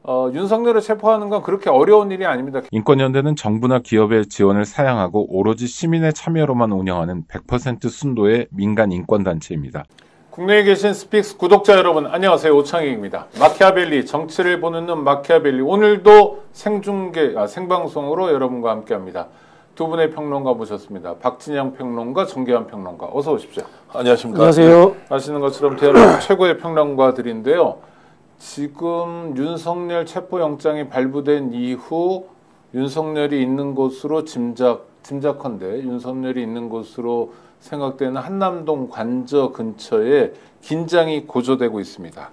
윤석열을 체포하는 건 그렇게 어려운 일이 아닙니다. 인권연대는 정부나 기업의 지원을 사양하고 오로지 시민의 참여로만 운영하는 100% 순도의 민간 인권단체입니다. 국내에 계신 스픽스 구독자 여러분 안녕하세요. 오창익입니다. 마키아벨리 정치를 보는 눈 마키아벨리 오늘도 생방송으로 여러분과 함께합니다. 두 분의 평론가 모셨습니다. 박진영 평론가, 정계환 평론가 어서 오십시오. 안녕하십니까. 안녕하세요. 아시는 것처럼 대한민국 최고의 평론가들인데요. 지금 윤석열 체포영장이 발부된 이후 윤석열이 있는 곳으로 짐작컨대 윤석열이 있는 곳으로 생각되는 한남동 관저 근처에 긴장이 고조되고 있습니다.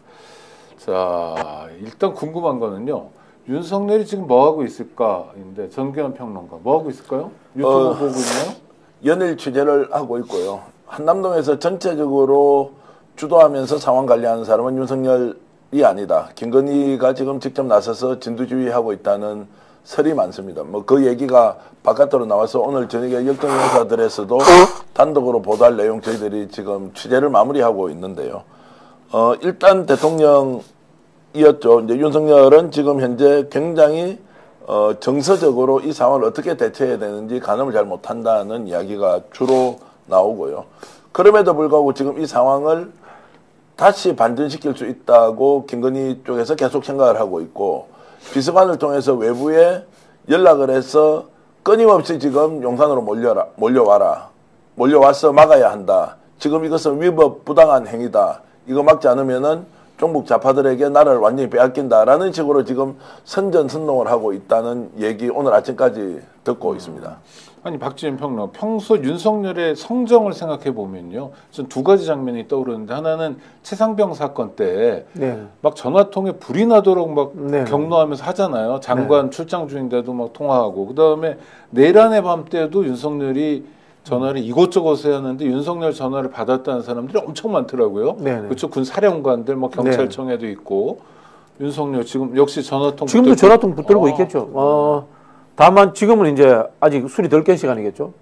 자, 일단 궁금한 거는요. 윤석열이 지금 뭐하고 있을까인데 정계환 평론가 뭐하고 있을까요? 유튜브 보고 있나요? 연일 취재를 하고 있고요. 한남동에서 전체적으로 주도하면서 상황 관리하는 사람은 윤석열이 아니다. 김건희가 지금 직접 나서서 진두지휘하고 있다는 설이 많습니다. 뭐 그 얘기가 바깥으로 나와서 오늘 저녁에 역동 영사들에서도 단독으로 보도할 내용 저희들이 지금 취재를 마무리하고 있는데요. 일단 대통령이었죠. 이제 윤석열은 지금 현재 굉장히 정서적으로 이 상황을 어떻게 대처해야 되는지 가늠을 잘 못한다는 이야기가 주로 나오고요. 그럼에도 불구하고 지금 이 상황을 다시 반전시킬 수 있다고 김건희 쪽에서 계속 생각을 하고 있고 비서관을 통해서 외부에 연락을 해서 끊임없이 지금 용산으로 몰려와서 막아야 한다. 지금 이것은 위법 부당한 행위다. 이거 막지 않으면은 종북 좌파들에게 나라를 완전히 빼앗긴다라는 식으로 지금 선전선동을 하고 있다는 얘기 오늘 아침까지 듣고 있습니다. 아니 박지현 평론 평소 윤석열의 성정을 생각해 보면요, 전 두 가지 장면이 떠오르는데 하나는 최상병 사건 때 막 전화통에 불이 나도록 막 격노하면서 하잖아요. 장관 출장 중인데도 막 통화하고 그 다음에 내란의 밤 때도 윤석열이 전화를 이곳저곳 해야 하는데 윤석열 전화를 받았다는 사람들이 엄청 많더라고요. 그쪽 군 사령관들 뭐 경찰청에도 있고 윤석열 지금 역시 전화통 지금도 전화통 붙들고 있겠죠. 다만 지금은 이제 아직 술이 덜 깬 시간이겠죠.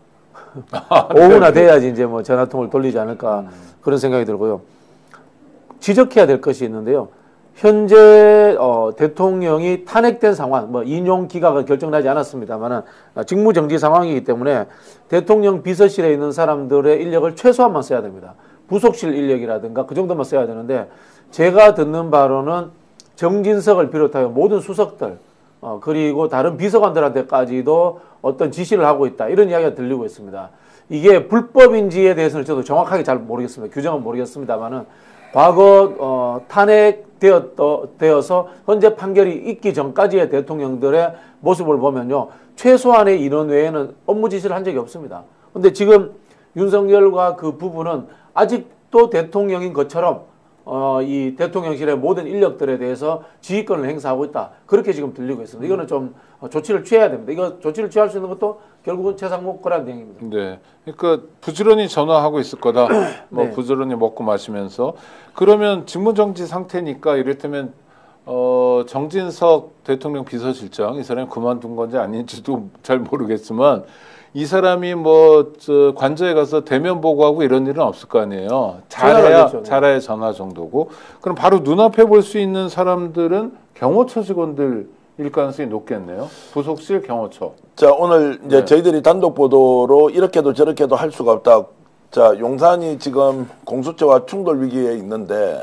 오후나 돼야지 이제 뭐 전화통을 돌리지 않을까 그런 생각이 들고요. 지적해야 될 것이 있는데요. 현재 대통령이 탄핵된 상황, 뭐 인용 기각은 결정나지 않았습니다만은 직무정지 상황이기 때문에 대통령 비서실에 있는 사람들의 인력을 최소한만 써야 됩니다. 부속실 인력이라든가 그 정도만 써야 되는데 제가 듣는 바로는 정진석을 비롯하여 모든 수석들 그리고 다른 비서관들한테까지도 어떤 지시를 하고 있다. 이런 이야기가 들리고 있습니다. 이게 불법인지에 대해서는 저도 정확하게 잘 모르겠습니다. 규정은 모르겠습니다만은 과거 탄핵되어서 현재 판결이 있기 전까지의 대통령들의 모습을 보면요. 최소한의 인원 외에는 업무 지시를 한 적이 없습니다. 근데 지금 윤석열과 그 부분은 아직도 대통령인 것처럼 이 대통령실의 모든 인력들에 대해서 지휘권을 행사하고 있다. 그렇게 지금 들리고 있습니다. 이거는 좀 조치를 취해야 됩니다. 이거 조치를 취할 수 있는 것도 결국은 최상목 권한대행입니다. 네, 그러니까 부지런히 전화하고 있을 거다. 뭐 부지런히 먹고 마시면서 그러면 직무정지 상태니까 이를테면 정진석 대통령 비서실장 이 사람이 그만둔 건지 아닌지도 잘 모르겠지만. 이 사람이 뭐 관저에 가서 대면 보고하고 이런 일은 없을 거 아니에요. 잘해야 전화 정도고. 그럼 바로 눈앞에 볼 수 있는 사람들은 경호처 직원들일 가능성이 높겠네요. 부속실 경호처. 자, 오늘 이제 저희들이 단독 보도로 이렇게도 저렇게도 할 수가 없다. 자, 용산이 지금 공수처와 충돌 위기에 있는데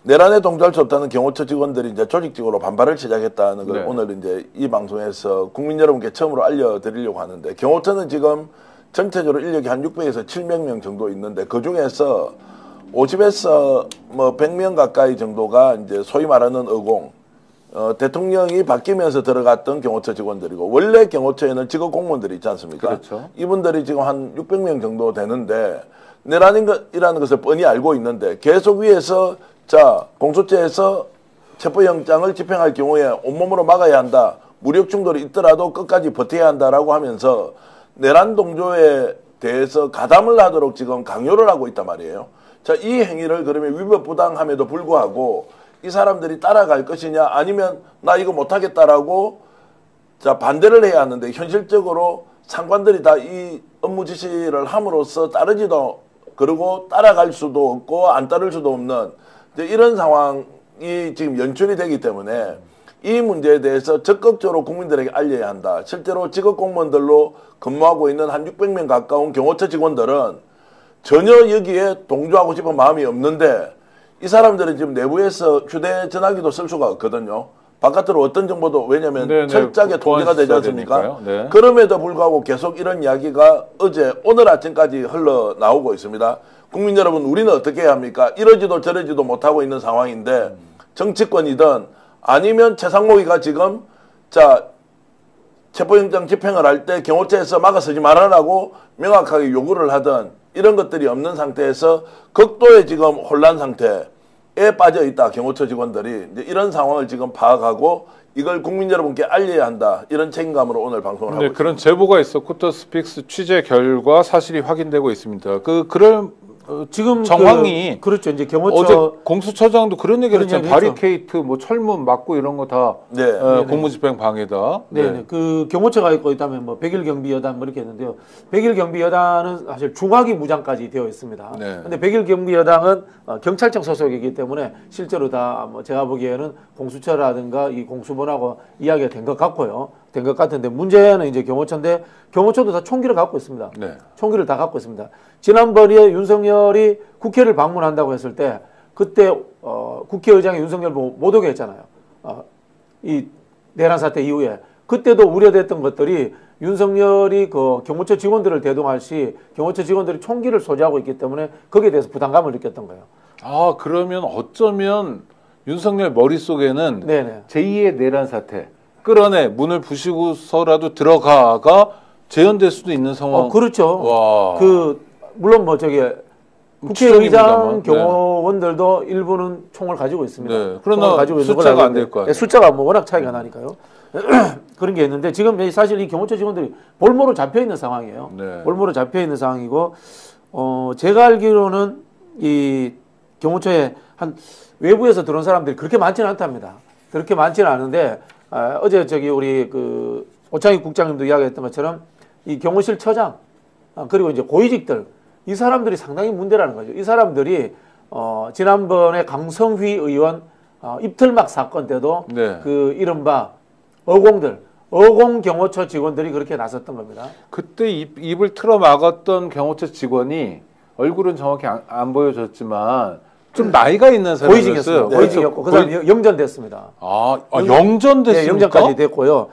내란에 동조할 수 없다는 경호처 직원들이 이제 조직적으로 반발을 시작했다는 걸 오늘 이제 이 방송에서 국민 여러분께 처음으로 알려드리려고 하는데 경호처는 지금 전체적으로 인력이 한 600에서 700명 정도 있는데 그 중에서 50에서 뭐 100명 가까이 정도가 이제 소위 말하는 의공, 대통령이 바뀌면서 들어갔던 경호처 직원들이고 원래 경호처에는 직업 공무원들이 있지 않습니까? 그렇죠. 이분들이 지금 한 600명 정도 되는데 내란이라는 것을 뻔히 알고 있는데 계속 위에서 자, 공수처에서 체포영장을 집행할 경우에 온몸으로 막아야 한다. 무력 충돌이 있더라도 끝까지 버텨야 한다라고 하면서 내란 동조에 대해서 가담을 하도록 지금 강요를 하고 있단 말이에요. 자, 이 행위를 그러면 위법부당함에도 불구하고 이 사람들이 따라갈 것이냐 아니면 나 이거 못하겠다라고 자, 반대를 해야 하는데 현실적으로 상관들이 다 이 업무 지시를 함으로써 따르지도 그리고 따라갈 수도 없고 안 따를 수도 없는 이런 상황이 지금 연출이 되기 때문에 이 문제에 대해서 적극적으로 국민들에게 알려야 한다. 실제로 직업 공무원들로 근무하고 있는 한 600명 가까운 경호처 직원들은 전혀 여기에 동조하고 싶은 마음이 없는데 이 사람들은 지금 내부에서 휴대전화기도 쓸 수가 없거든요. 바깥으로 어떤 정보도 왜냐하면 네네, 철저하게 통제가 되지 않습니까? 네. 그럼에도 불구하고 계속 이런 이야기가 어제 오늘 아침까지 흘러나오고 있습니다. 국민 여러분 우리는 어떻게 해야 합니까? 이러지도 저러지도 못하고 있는 상황인데 정치권이든 아니면 최상목이가 지금 자 체포영장 집행을 할 때 경호처에서 막아서지 말아라고 명확하게 요구를 하든 이런 것들이 없는 상태에서 극도의 지금 혼란 상태에 빠져 있다. 경호처 직원들이 이제 이런 상황을 지금 파악하고 이걸 국민 여러분께 알려야 한다. 이런 책임감으로 오늘 방송을 하고 있습니다. 그런 제보가 있었고 또 스픽스 취재 결과 사실이 확인되고 있습니다. 그런 지금 정황이 그렇죠. 이제 경호처 어제 공수처장도 그런 얘기를 그런 했잖아요. 얘기 바리케이트, 뭐 철문 막고 이런 거 다 네. 공무집행 방해다. 네, 그 경호처가 있고 있다면 뭐 100일 경비 여단 뭐 이렇게 했는데요. 100일 경비 여단은 사실 중화기 무장까지 되어 있습니다. 네. 근데 100일 경비 여단은 경찰청 소속이기 때문에 실제로 다 뭐 제가 보기에는 공수처라든가 이 공수본하고 이야기가 된 것 같고요. 된 것 같은데 문제는 이제 경호처인데 경호처도 다 총기를 갖고 있습니다. 네. 총기를 다 갖고 있습니다. 지난번에 윤석열이 국회를 방문한다고 했을 때 그때 국회의장이 윤석열 보고 못 오게 했잖아요. 이 내란 사태 이후에 그때도 우려됐던 것들이 윤석열이 그 경호처 직원들을 대동할 시 경호처 직원들이 총기를 소지하고 있기 때문에 거기에 대해서 부담감을 느꼈던 거예요. 아 그러면 어쩌면 윤석열 머릿속에는 네네. 제2의 내란 사태 끌어내 문을 부시고서라도 들어가가 재현될 수도 있는 상황. 그렇죠. 와. 물론 뭐 저기 추정입니다만. 국회의장 경호원들도 일부는 총을 가지고 있습니다. 네. 그러나 총을 가지고 있는 걸 숫자가 알고 안 될 있는데, 거 아니에요. 숫자가 뭐 워낙 차이가 나니까요. 그런 게 있는데 지금 사실 이 경호처 직원들이 볼모로 잡혀 있는 상황이에요. 네. 볼모로 잡혀 있는 상황이고 제가 알기로는 이 경호처에 한 외부에서 들어온 사람들이 그렇게 많지는 않답니다. 그렇게 많지는 않은데 어제 저기 우리 그 오창익 국장님도 이야기했던 것처럼 이 경호실 처장 그리고 이제 고위직들 이 사람들이 상당히 문제라는 거죠. 이 사람들이 지난번에 강성휘 의원 입틀막 사건 때도 네. 그 이른바 어공 경호처 직원들이 그렇게 나섰던 겁니다. 그때 입을 틀어 막았던 경호처 직원이 얼굴은 정확히 안 보여줬지만 좀 나이가 있는 사람이었어요. 고위직이었고 그 사람 영전됐습니다. 영전됐습니까? 네, 영전까지 됐고요.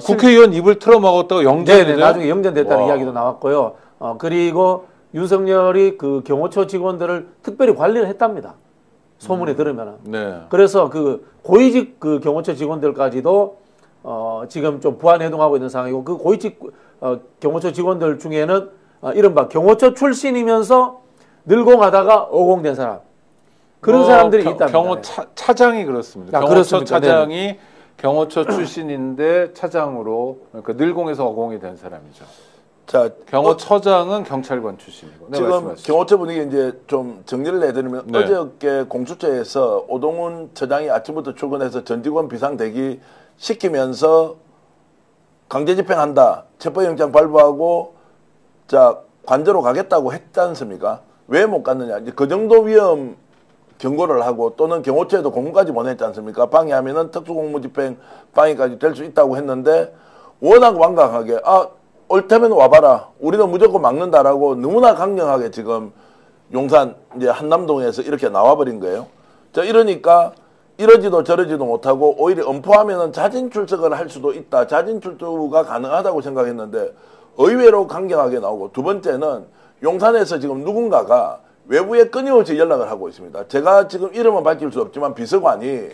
국회의원 입을 틀어 막았다가 영전이 네, 나중에 영전됐다는 이야기도 나왔고요. 그리고 윤석열이 그 경호처 직원들을 특별히 관리를 했답니다. 소문에 들으면은. 네. 그래서 그 고위직 그 경호처 직원들까지도 지금 좀 부안해동하고 있는 상황이고 그 고위직 경호처 직원들 중에는 이른바 경호처 출신이면서 늘공하다가 어공된 사람 그런 사람들이 있답니다. 차장이 그렇습니다. 경호처 차장이 경호처 출신인데 차장으로 그러니까 늘공에서 어공이 된 사람이죠. 자, 경호처장은 경찰관 출신이고. 네, 지금 말씀하시죠. 경호처 분위기 이제 좀 정리를 해드리면 네. 어저께 공수처에서 오동훈 처장이 아침부터 출근해서 전 직원 비상대기 시키면서 강제 집행한다. 체포영장 발부하고 자 관저로 가겠다고 했지 않습니까? 왜 못 갔느냐? 이제 그 정도 위험 경고를 하고 또는 경호처에도 공문까지 보냈지 않습니까? 방해하면은 특수공무집행 방해까지 될 수 있다고 했는데 워낙 완강하게 올 테면 와봐라. 우리는 무조건 막는다라고 너무나 강경하게 지금 용산 이제 한남동에서 이렇게 나와버린 거예요. 자 이러니까 이러지도 저러지도 못하고 오히려 엄포하면은 자진 출석을 할 수도 있다. 자진 출두가 가능하다고 생각했는데 의외로 강경하게 나오고 두 번째는 용산에서 지금 누군가가 외부에 끊임없이 연락을 하고 있습니다. 제가 지금 이름은 밝힐 수 없지만 비서관이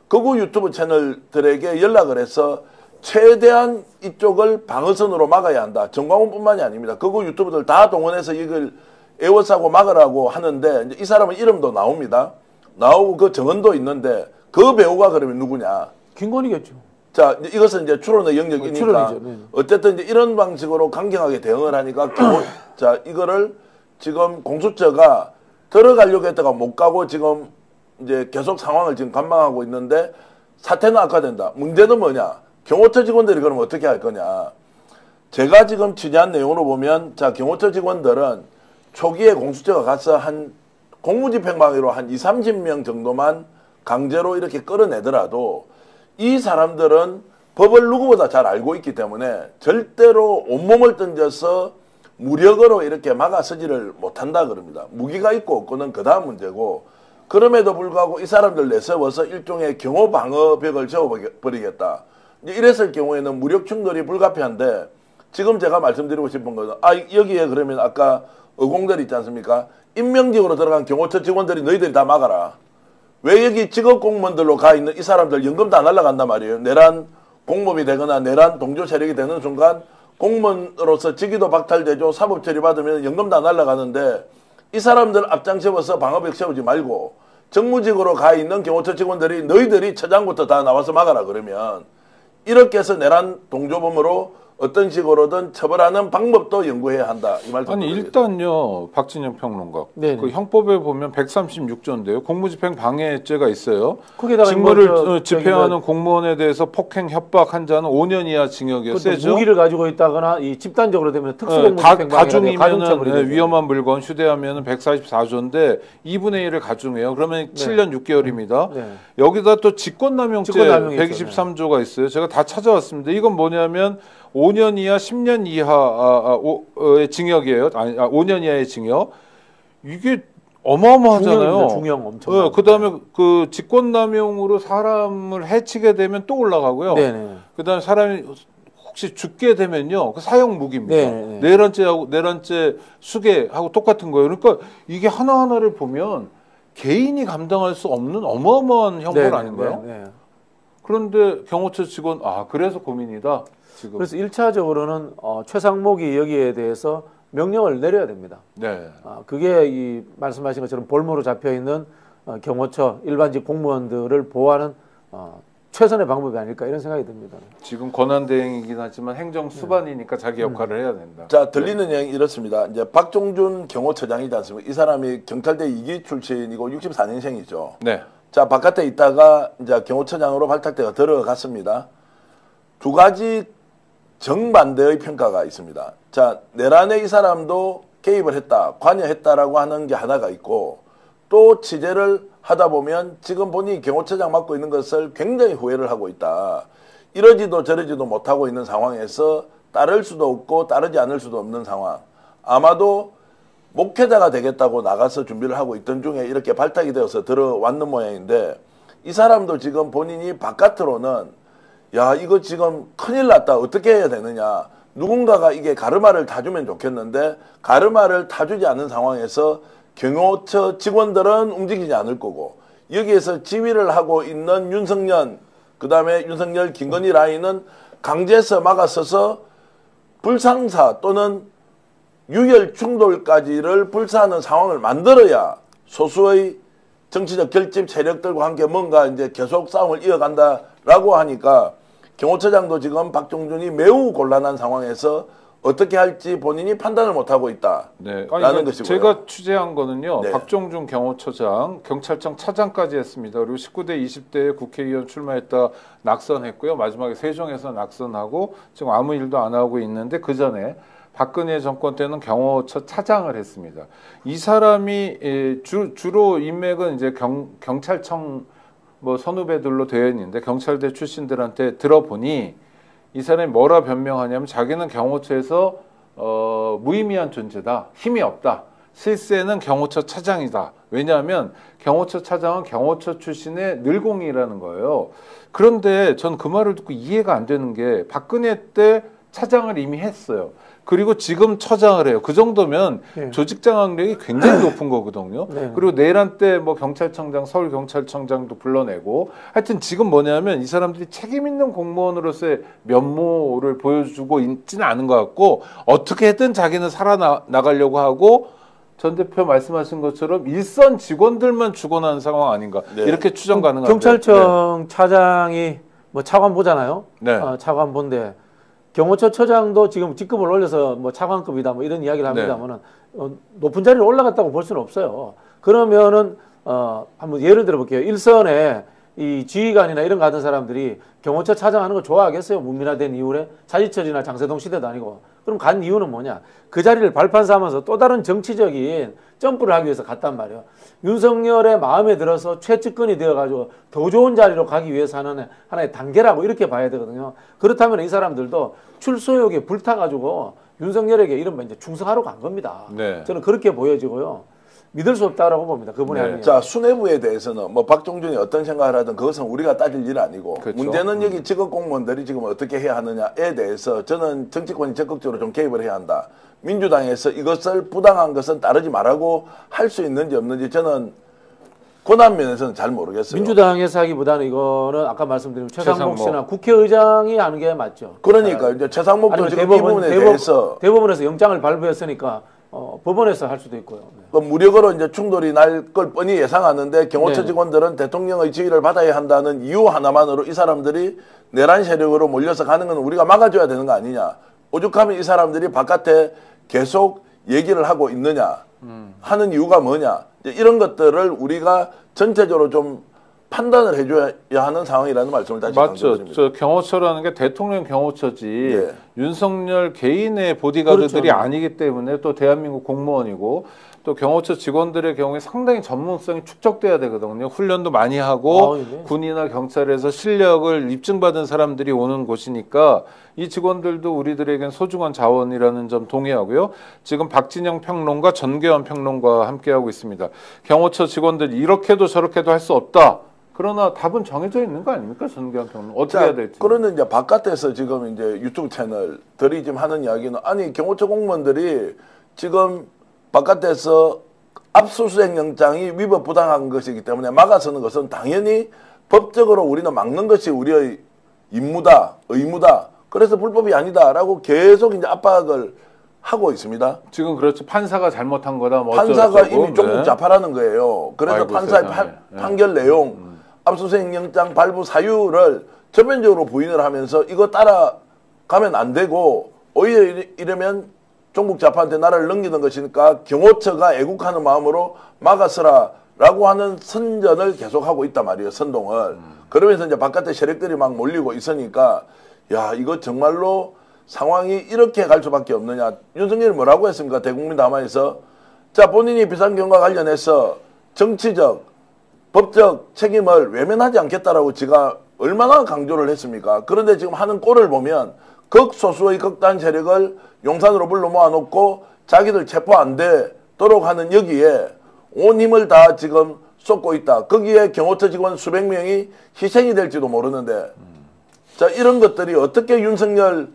극우 유튜브 채널들에게 연락을 해서 최대한 이쪽을 방어선으로 막아야 한다. 정광훈뿐만이 아닙니다. 극우 유튜브들 다 동원해서 이걸 에워싸고 막으라고 하는데 이제 이 사람은 이름도 나옵니다. 나오고 그 정언도 있는데 그 배우가 그러면 누구냐? 김건희겠죠. 자 이것은 이제 추론의 영역이니까 추론이죠. 네. 어쨌든 이제 이런 방식으로 강경하게 대응을 하니까 자 이거를 지금 공수처가 들어가려고 했다가 못 가고 지금 이제 계속 상황을 지금 관망하고 있는데 사태는 악화된다. 문제는 뭐냐? 경호처 직원들이 그러면 어떻게 할 거냐? 제가 지금 취재한 내용으로 보면 자 경호처 직원들은 초기에 공수처가 가서 한 공무집행방해로 한 20-30명 정도만 강제로 이렇게 끌어내더라도 이 사람들은 법을 누구보다 잘 알고 있기 때문에 절대로 온몸을 던져서 무력으로 이렇게 막아서지를 못한다 그럽니다. 무기가 있고 없고는 그 다음 문제고, 그럼에도 불구하고 이 사람들 내세워서 일종의 경호 방어벽을 세워버리겠다. 이랬을 경우에는 무력 충돌이 불가피한데, 지금 제가 말씀드리고 싶은 것은 여기에 그러면 아까 의공들 있지 않습니까? 임명직으로 들어간 경호처 직원들이 너희들이 다 막아라. 왜 여기 직업 공무원들로 가 있는 이 사람들 연금 다 날라간단 말이에요. 내란 공범이 되거나 내란 동조 세력이 되는 순간 공무원으로서 직위도 박탈되죠. 사법 처리 받으면 연금 다 날라가는데, 이 사람들 앞장 세워서 방어벽 세우지 말고 정무직으로 가 있는 경호처 직원들이 너희들이 처장부터 다 나와서 막아라 그러면, 이렇게 해서 내란 동조범으로 어떤 식으로든 처벌하는 방법도 연구해야 한다. 이 말씀. 아니 일단요, 박진영 평론가. 네네. 그 형법에 보면 136조인데요. 공무집행 방해죄가 있어요. 거기다가 직무를 집행하는 공무원에 대해서 폭행, 협박한 자는 5년 이하 징역이요. 세죠. 무기를 가지고 있다거나 이 집단적으로 되면 특수공무집행 가중이면 위험한 물건 휴대하면 144조인데 2분의 1을 가중해요. 그러면 7년 6개월입니다. 네. 여기다 또 직권남용죄 직권남용이 123조가 있어요. 제가 다 찾아왔습니다. 이건 뭐냐면 5년 이하 10년 이하의 징역이에요. 5년 이하의 징역. 이게 어마어마하잖아요. 중형 엄청. 그다음에 그 직권남용으로 사람을 해치게 되면 또 올라가고요. 네네. 그다음에 사람이 혹시 죽게 되면요, 그 사형 무기입니다. 네네. 내란죄 수괴하고 똑같은 거예요. 그러니까 이게 하나 하나를 보면 개인이 감당할 수 없는 어마어마한 형벌 네네. 아닌가요? 네네. 그런데 경호처 직원 그래서 고민이다. 지금. 그래서 1차적으로는 최상목이 여기에 대해서 명령을 내려야 됩니다. 네. 그게 이 말씀하신 것처럼 볼모로 잡혀 있는 경호처 일반직 공무원들을 보호하는 최선의 방법이 아닐까 이런 생각이 듭니다. 지금 권한대행이긴 하지만 행정 수반이니까 자기 역할을 해야 된다. 자, 들리는 내용이 이렇습니다. 이제 박종준 경호처장이지 않습니까? 이 사람이 경찰대 2기 출신이고 64년생이죠. 네. 자, 바깥에 있다가 이제 경호처장으로 발탁대가 들어갔습니다. 두 가지 정반대의 평가가 있습니다. 자, 내란에 이 사람도 개입을 했다, 관여했다라고 하는 게 하나가 있고, 또 취재를 하다 보면 지금 본인이 경호처장 맡고 있는 것을 굉장히 후회를 하고 있다. 이러지도 저러지도 못하고 있는 상황에서 따를 수도 없고 따르지 않을 수도 없는 상황. 아마도 목회자가 되겠다고 나가서 준비를 하고 있던 중에 이렇게 발탁이 되어서 들어왔는 모양인데, 이 사람도 지금 본인이 바깥으로는 야, 이거 지금 큰일 났다. 어떻게 해야 되느냐. 누군가가 이게 가르마를 타주면 좋겠는데 가르마를 타주지 않은 상황에서 경호처 직원들은 움직이지 않을 거고, 여기에서 지휘를 하고 있는 윤석열, 그 다음에 윤석열, 김건희 라인은 강제해서 막아서서 불상사 또는 유혈 충돌까지를 불사하는 상황을 만들어야 소수의 정치적 결집 세력들과 함께 뭔가 이제 계속 싸움을 이어간다라고 하니까, 경호처장도 지금 박종준이 매우 곤란한 상황에서 어떻게 할지 본인이 판단을 못하고 있다. 네. 라는 것이고요. 제가 취재한 거는요. 네. 박종준 경호처장, 경찰청 차장까지 했습니다. 그리고 19대, 20대에 국회의원 출마했다 낙선했고요. 마지막에 세종에서 낙선하고 지금 아무 일도 안 하고 있는데, 그 전에 박근혜 정권 때는 경호처 차장을 했습니다. 이 사람이 주로 인맥은 이제 경찰청 선후배들로 되어 있는데, 경찰대 출신들한테 들어보니 이 사람이 뭐라 변명하냐면 자기는 경호처에서 무의미한 존재다, 힘이 없다, 실세는 경호처 차장이다. 왜냐하면 경호처 차장은 경호처 출신의 늘공이라는 거예요. 그런데 전 그 말을 듣고 이해가 안 되는 게, 박근혜 때 차장을 이미 했어요. 그리고 지금 처장을 해요. 그 정도면 네. 조직 장악력이 굉장히 높은 거거든요. 네. 그리고 내란 때 경찰청장, 서울경찰청장도 불러내고, 하여튼 지금 뭐냐면 이 사람들이 책임 있는 공무원으로서의 면모를 보여주고 있지는 않은 것 같고, 어떻게든 자기는 살아나가려고 하고, 전 대표 말씀하신 것처럼 일선 직원들만 죽어나는 상황 아닌가. 네. 이렇게 추정 가능합니다. 경찰청 차장이 차관보잖아요. 네. 차관보인데 경호처 처장도 지금 직급을 올려서 차관급이다 이런 이야기를 합니다만은 높은 자리로 올라갔다고 볼 수는 없어요. 그러면은 한번 예를 들어 볼게요. 일선에 이 지휘관이나 이런 거 같은 사람들이 경호처 차장하는 거 좋아하겠어요? 문민화된 이후에 차지철이나 장세동 시대도 아니고. 그럼 간 이유는 뭐냐? 그 자리를 발판 삼아서 또 다른 정치적인 점프를 하기 위해서 갔단 말이에요. 윤석열의 마음에 들어서 최측근이 되어가지고 더 좋은 자리로 가기 위해서 하는 하나의 단계라고 이렇게 봐야 되거든요. 그렇다면 이 사람들도 출소욕에 불타가지고 윤석열에게 이른바 이제 충성하러 간 겁니다. 네. 저는 그렇게 보여지고요. 믿을 수 없다라고 봅니다. 그분의 네. hành vi. 자, 수뇌부에 대해서는 뭐 박종준이 어떤 생각을 하든 그것은 우리가 따질 일 아니고 그렇죠. 문제는 여기 직업 공무원들이 지금 어떻게 해야 하느냐에 대해서 저는 정치권이 적극적으로 좀 개입을 해야 한다. 민주당에서 이것을 부당한 것은 따르지 말라고 할 수 있는지 없는지 저는 권한 면에서는 잘 모르겠어요. 민주당에서 하기보다는 이거는 아까 말씀드린 최상목 씨나 최상목. 국회의장이 하는 게 맞죠. 그러니까 이제 최상목도 아니면 지금 이 부분에 대해서 대법원에서 영장을 발부했으니까 법원에서 할 수도 있고요. 네. 그 무력으로 이제 충돌이 날 걸 뻔히 예상하는데 경호처 네. 직원들은 대통령의 지휘를 받아야 한다는 이유 하나만으로 이 사람들이 내란 세력으로 몰려서 가는 건 우리가 막아줘야 되는 거 아니냐. 오죽하면 이 사람들이 바깥에 계속 얘기를 하고 있느냐 하는 이유가 뭐냐. 이런 것들을 우리가 전체적으로 좀 판단을 해줘야 하는 상황이라는 말씀을 다시 맞죠. 강조드립니다. 저 경호처라는 게 대통령 경호처지 예. 윤석열 개인의 보디가드들이 그렇죠. 아니기 때문에 또 대한민국 공무원이고 또 경호처 직원들의 경우에 상당히 전문성이 축적돼야 되거든요. 훈련도 많이 하고 네. 군이나 경찰에서 실력을 입증받은 사람들이 오는 곳이니까 이 직원들도 우리들에겐 소중한 자원이라는 점 동의하고요. 지금 박진영 평론가, 전계환 평론가와 함께하고 있습니다. 경호처 직원들 이렇게도 저렇게도 할 수 없다. 그러나 답은 정해져 있는 거 아닙니까? 전계환 평론 어떻게 해야 될지. 그러는 이제 바깥에서 지금 이제 유튜브 채널들이 지금 하는 이야기는 아니 경호처 공무원들이 지금 바깥에서 압수수색 영장이 위법 부당한 것이기 때문에 막아서는 것은 당연히 법적으로 우리는 막는 것이 우리의 임무다, 의무다. 그래서 불법이 아니다라고 계속 이제 압박을 하고 있습니다. 지금 그렇죠. 판사가 잘못한 거다. 뭐 판사가 어쩌고저쩌고. 이미 조금 네. 자파라는 거예요. 그래서 아이고, 판사의 세상에. 판결 내용, 압수수색 영장 발부 사유를 전면적으로 부인을 하면서 이거 따라가면 안 되고 오히려 이러면 종북 좌파한테 나라를 넘기는 것이니까 경호처가 애국하는 마음으로 막아서라라고 하는 선전을 계속하고 있단 말이에요. 선동을. 그러면서 이제 바깥에 세력들이 막 몰리고 있으니까 야 이거 정말로 상황이 이렇게 갈 수밖에 없느냐. 윤석열이 뭐라고 했습니까? 대국민 담화에서 자 본인이 비상경과 관련해서 정치적 법적 책임을 외면하지 않겠다라고 제가 얼마나 강조를 했습니까? 그런데 지금 하는 꼴을 보면 극소수의 극단 세력을 용산으로 불러 모아놓고 자기들 체포 안 되도록 하는 여기에 온 힘을 다 지금 쏟고 있다. 거기에 경호처 직원 수백 명이 희생이 될지도 모르는데 자 이런 것들이 어떻게 윤석열이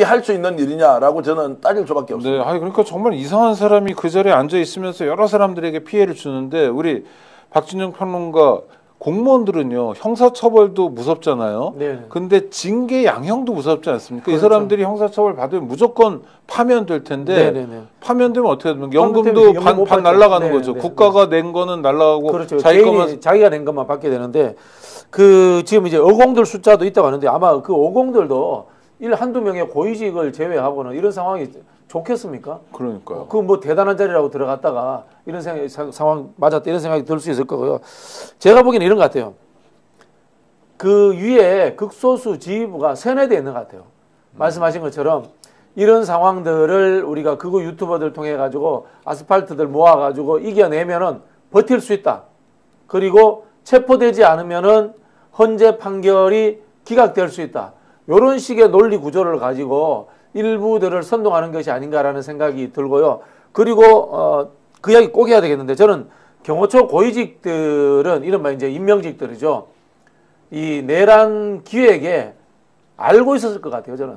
할 수 있는 일이냐라고 저는 따질 수밖에 없습니다. 네, 아니 그러니까 정말 이상한 사람이 그 자리에 앉아 있으면서 여러 사람들에게 피해를 주는데 우리 박진영 평론가 공무원들은요 형사처벌도 무섭잖아요. 네. 근데 징계 양형도 무섭지 않습니까? 그렇죠. 이 사람들이 형사처벌 받으면 무조건 파면될 텐데 네네네. 파면되면 어떻게 되면 연금 연금도 못 반 받죠. 날라가는 네, 거죠. 네, 국가가 낸 거는 날라가고 그렇죠. 자기 개인이 것만 자기가 낸 것만 받게 되는데 지금 이제 어공들 숫자도 있다고 하는데 아마 그 어공들도 한두 명의 고위직을 제외하고는 이런 상황이 좋겠습니까? 그러니까요. 그 뭐 대단한 자리라고 들어갔다가 이런 상황 맞았다 이런 생각이 들 수 있을 거고요. 제가 보기에는 이런 것 같아요. 그 위에 극소수 지휘부가 세뇌되어 있는 것 같아요. 말씀하신 것처럼 이런 상황들을 우리가 극우 유튜버들 통해 가지고 아스팔트들 모아 가지고 이겨내면은 버틸 수 있다. 그리고 체포되지 않으면은 헌재 판결이 기각될 수 있다. 이런 식의 논리 구조를 가지고 일부들을 선동하는 것이 아닌가라는 생각이 들고요. 그리고 그 이야기 꼭 해야 되겠는데 저는 경호처 고위직들은 이른바 이제 임명직들이죠. 이 내란 기획에 알고 있었을 것 같아요. 저는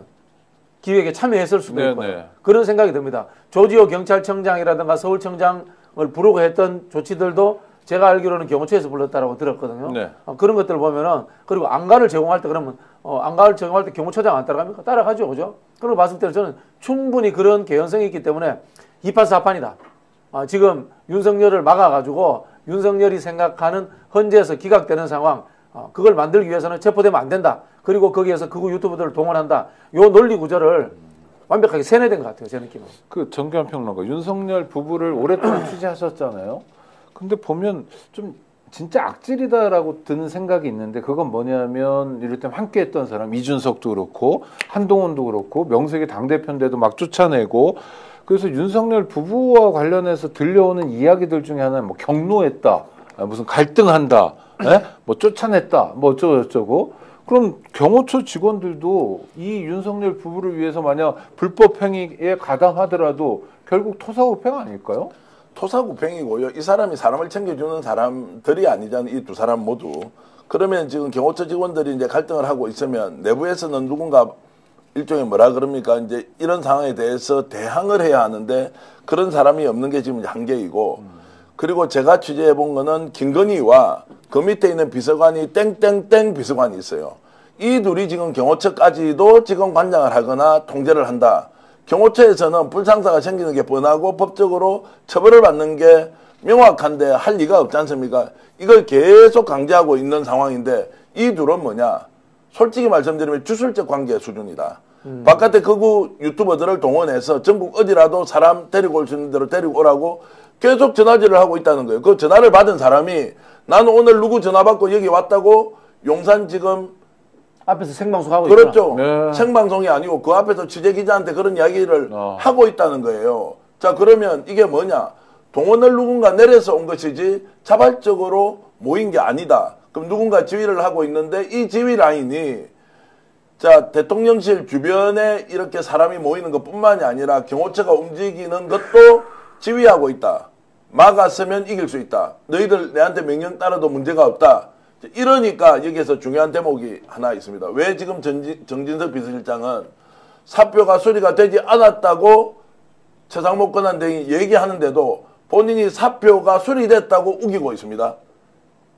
기획에 참여했을 수도 있고요. 네네. 그런 생각이 듭니다. 조지호 경찰청장이라든가 서울청장을 부르고 했던 조치들도 제가 알기로는 경호처에서 불렀다라고 들었거든요. 네. 그런 것들을 보면은 그리고 안가를 제공할 때 그러면 안가를 제공할 때 경호처장 안 따라갑니까? 따라가죠, 그죠? 그런 봤을 때는 저는 충분히 그런 개연성이 있기 때문에 2판 4판이다. 지금 윤석열을 막아가지고 윤석열이 생각하는 헌재에서 기각되는 상황, 그걸 만들기 위해서는 체포되면 안 된다. 그리고 거기에서 극우 유튜버들을 동원한다. 요 논리 구조를 완벽하게 세뇌된 것 같아요, 제 느낌은. 그 정규환 평론가 윤석열 부부를 오랫동안 취재하셨잖아요. 근데 보면 좀 진짜 악질이다라고 드는 생각이 있는데 그건 뭐냐면 이럴 때 함께했던 사람 이준석도 그렇고 한동훈도 그렇고 명색이 당대표인데도 막 쫓아내고 그래서 윤석열 부부와 관련해서 들려오는 이야기들 중에 하나는 뭐 경로했다, 무슨 갈등한다, 뭐 쫓아냈다, 뭐 어쩌고저쩌고. 그럼 경호처 직원들도 이 윤석열 부부를 위해서 만약 불법 행위에 가담하더라도 결국 토사구팽 아닐까요? 토사구팽이고요. 이 사람이 사람을 챙겨주는 사람들이 아니잖아요. 이 두 사람 모두. 그러면 지금 경호처 직원들이 이제 갈등을 하고 있으면 내부에서는 누군가 일종의 뭐라 그럽니까? 이제 이런 상황에 대해서 대항을 해야 하는데 그런 사람이 없는 게 지금 한계이고 그리고 제가 취재해 본 거는 김건희와 그 밑에 있는 비서관이 땡땡땡 비서관이 있어요. 이 둘이 지금 경호처까지도 지금 관장을 하거나 통제를 한다. 경호처에서는 불상사가 생기는 게 뻔하고 법적으로 처벌을 받는 게 명확한데 할 리가 없지 않습니까? 이걸 계속 강제하고 있는 상황인데 이 둘은 뭐냐? 솔직히 말씀드리면 주술적 관계 수준이다. 바깥에 극우 유튜버들을 동원해서 전국 어디라도 사람 데리고 올 수 있는 대로 데리고 오라고 계속 전화질을 하고 있다는 거예요. 그 전화를 받은 사람이 나는 오늘 누구 전화 받고 여기 왔다고 용산 지금 앞에서 생방송하고 그렇죠. 네. 생방송이 아니고 그 앞에서 취재기자한테 그런 이야기를 하고 있다는 거예요. 자 그러면 이게 뭐냐. 동원을 누군가 내려서 온 것이지 자발적으로 모인 게 아니다. 그럼 누군가 지휘를 하고 있는데 이 지휘 라인이 자 대통령실 주변에 이렇게 사람이 모이는 것뿐만이 아니라 경호처가 움직이는 것도 지휘하고 있다. 막았으면 이길 수 있다. 너희들 내한테 명령 따라도 문제가 없다. 이러니까 여기에서 중요한 대목이 하나 있습니다. 왜 지금 정진석 비서실장은 사표가 수리가 되지 않았다고 최상목 권한대행이 얘기하는데도 본인이 사표가 수리됐다고 우기고 있습니다.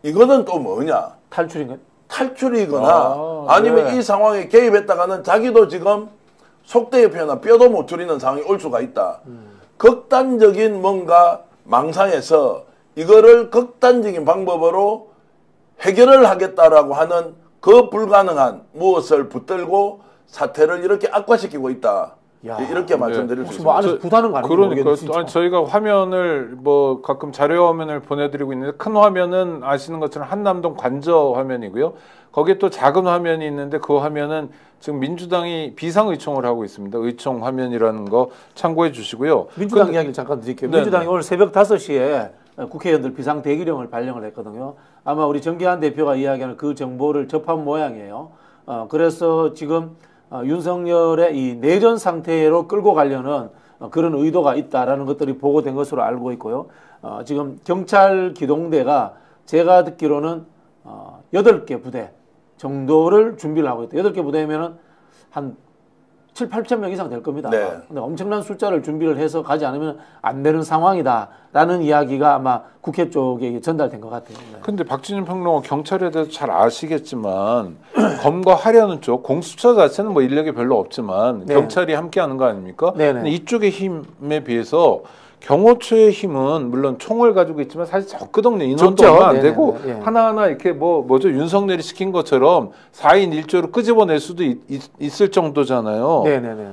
이거는 또 뭐냐? 탈출인가요? 탈출이거나 아니면 이 상황에 개입했다가는 자기도 지금 속대의 표현한 뼈도 못 추리는 상황이 올 수가 있다. 극단적인 뭔가 망상에서 이거를 극단적인 방법으로 해결을 하겠다라고 하는 그 불가능한 무엇을 붙들고 사태를 이렇게 악화시키고 있다. 야, 이렇게 말씀드릴 수 있습니다. 뭐 안에서 구다는 거 아닌지 모르겠는데. 아니, 저희가 화면을 뭐 가끔 자료 화면을 보내드리고 있는데 큰 화면은 아시는 것처럼 한남동 관저 화면이고요. 거기에 또 작은 화면이 있는데 그 화면은 지금 민주당이 비상의총을 하고 있습니다. 의총 화면이라는 거 참고해 주시고요. 민주당 이야기를 잠깐 드릴게요. 네네. 민주당이 오늘 새벽 5시에 국회의원들 비상대기령을 발령을 했거든요. 아마 우리 정기한 대표가 이야기하는 그 정보를 접한 모양이에요. 그래서 지금 윤석열의 이 내전 상태로 끌고 가려는 그런 의도가 있다라는 것들이 보고된 것으로 알고 있고요. 지금 경찰 기동대가 제가 듣기로는 8개 부대 정도를 준비를 하고 있다. 8개 부대면은 한 7, 8천 명 이상 될 겁니다. 네. 근데 엄청난 숫자를 준비를 해서 가지 않으면 안 되는 상황이다라는 이야기가 아마 국회 쪽에 전달된 것 같아요. 네. 근데 박진윤 평론가 경찰에 대해서 잘 아시겠지만 검거하려는 쪽 공수처 자체는 뭐 인력이 별로 없지만 네. 경찰이 함께하는 거 아닙니까? 네네. 근데 이쪽의 힘에 비해서 경호처의 힘은 물론 총을 가지고 있지만 사실 적거든요. 인원도 적죠. 얼마 안 네네. 되고 예. 하나하나 이렇게 뭐죠 윤석열이 시킨 것처럼 4인 1조로 끄집어낼 수도 있을 정도잖아요. 네네네.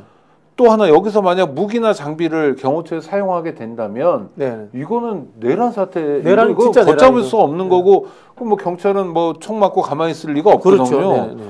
또 하나 여기서 만약 무기나 장비를 경호처에 사용하게 된다면 네네. 이거는 내란 사태 내란 이거 진짜 걷잡을 내란이죠. 수 없는 거고 그럼 뭐 경찰은 뭐 총 맞고 가만히 있을 리가 없거든요. 그렇죠. 네네.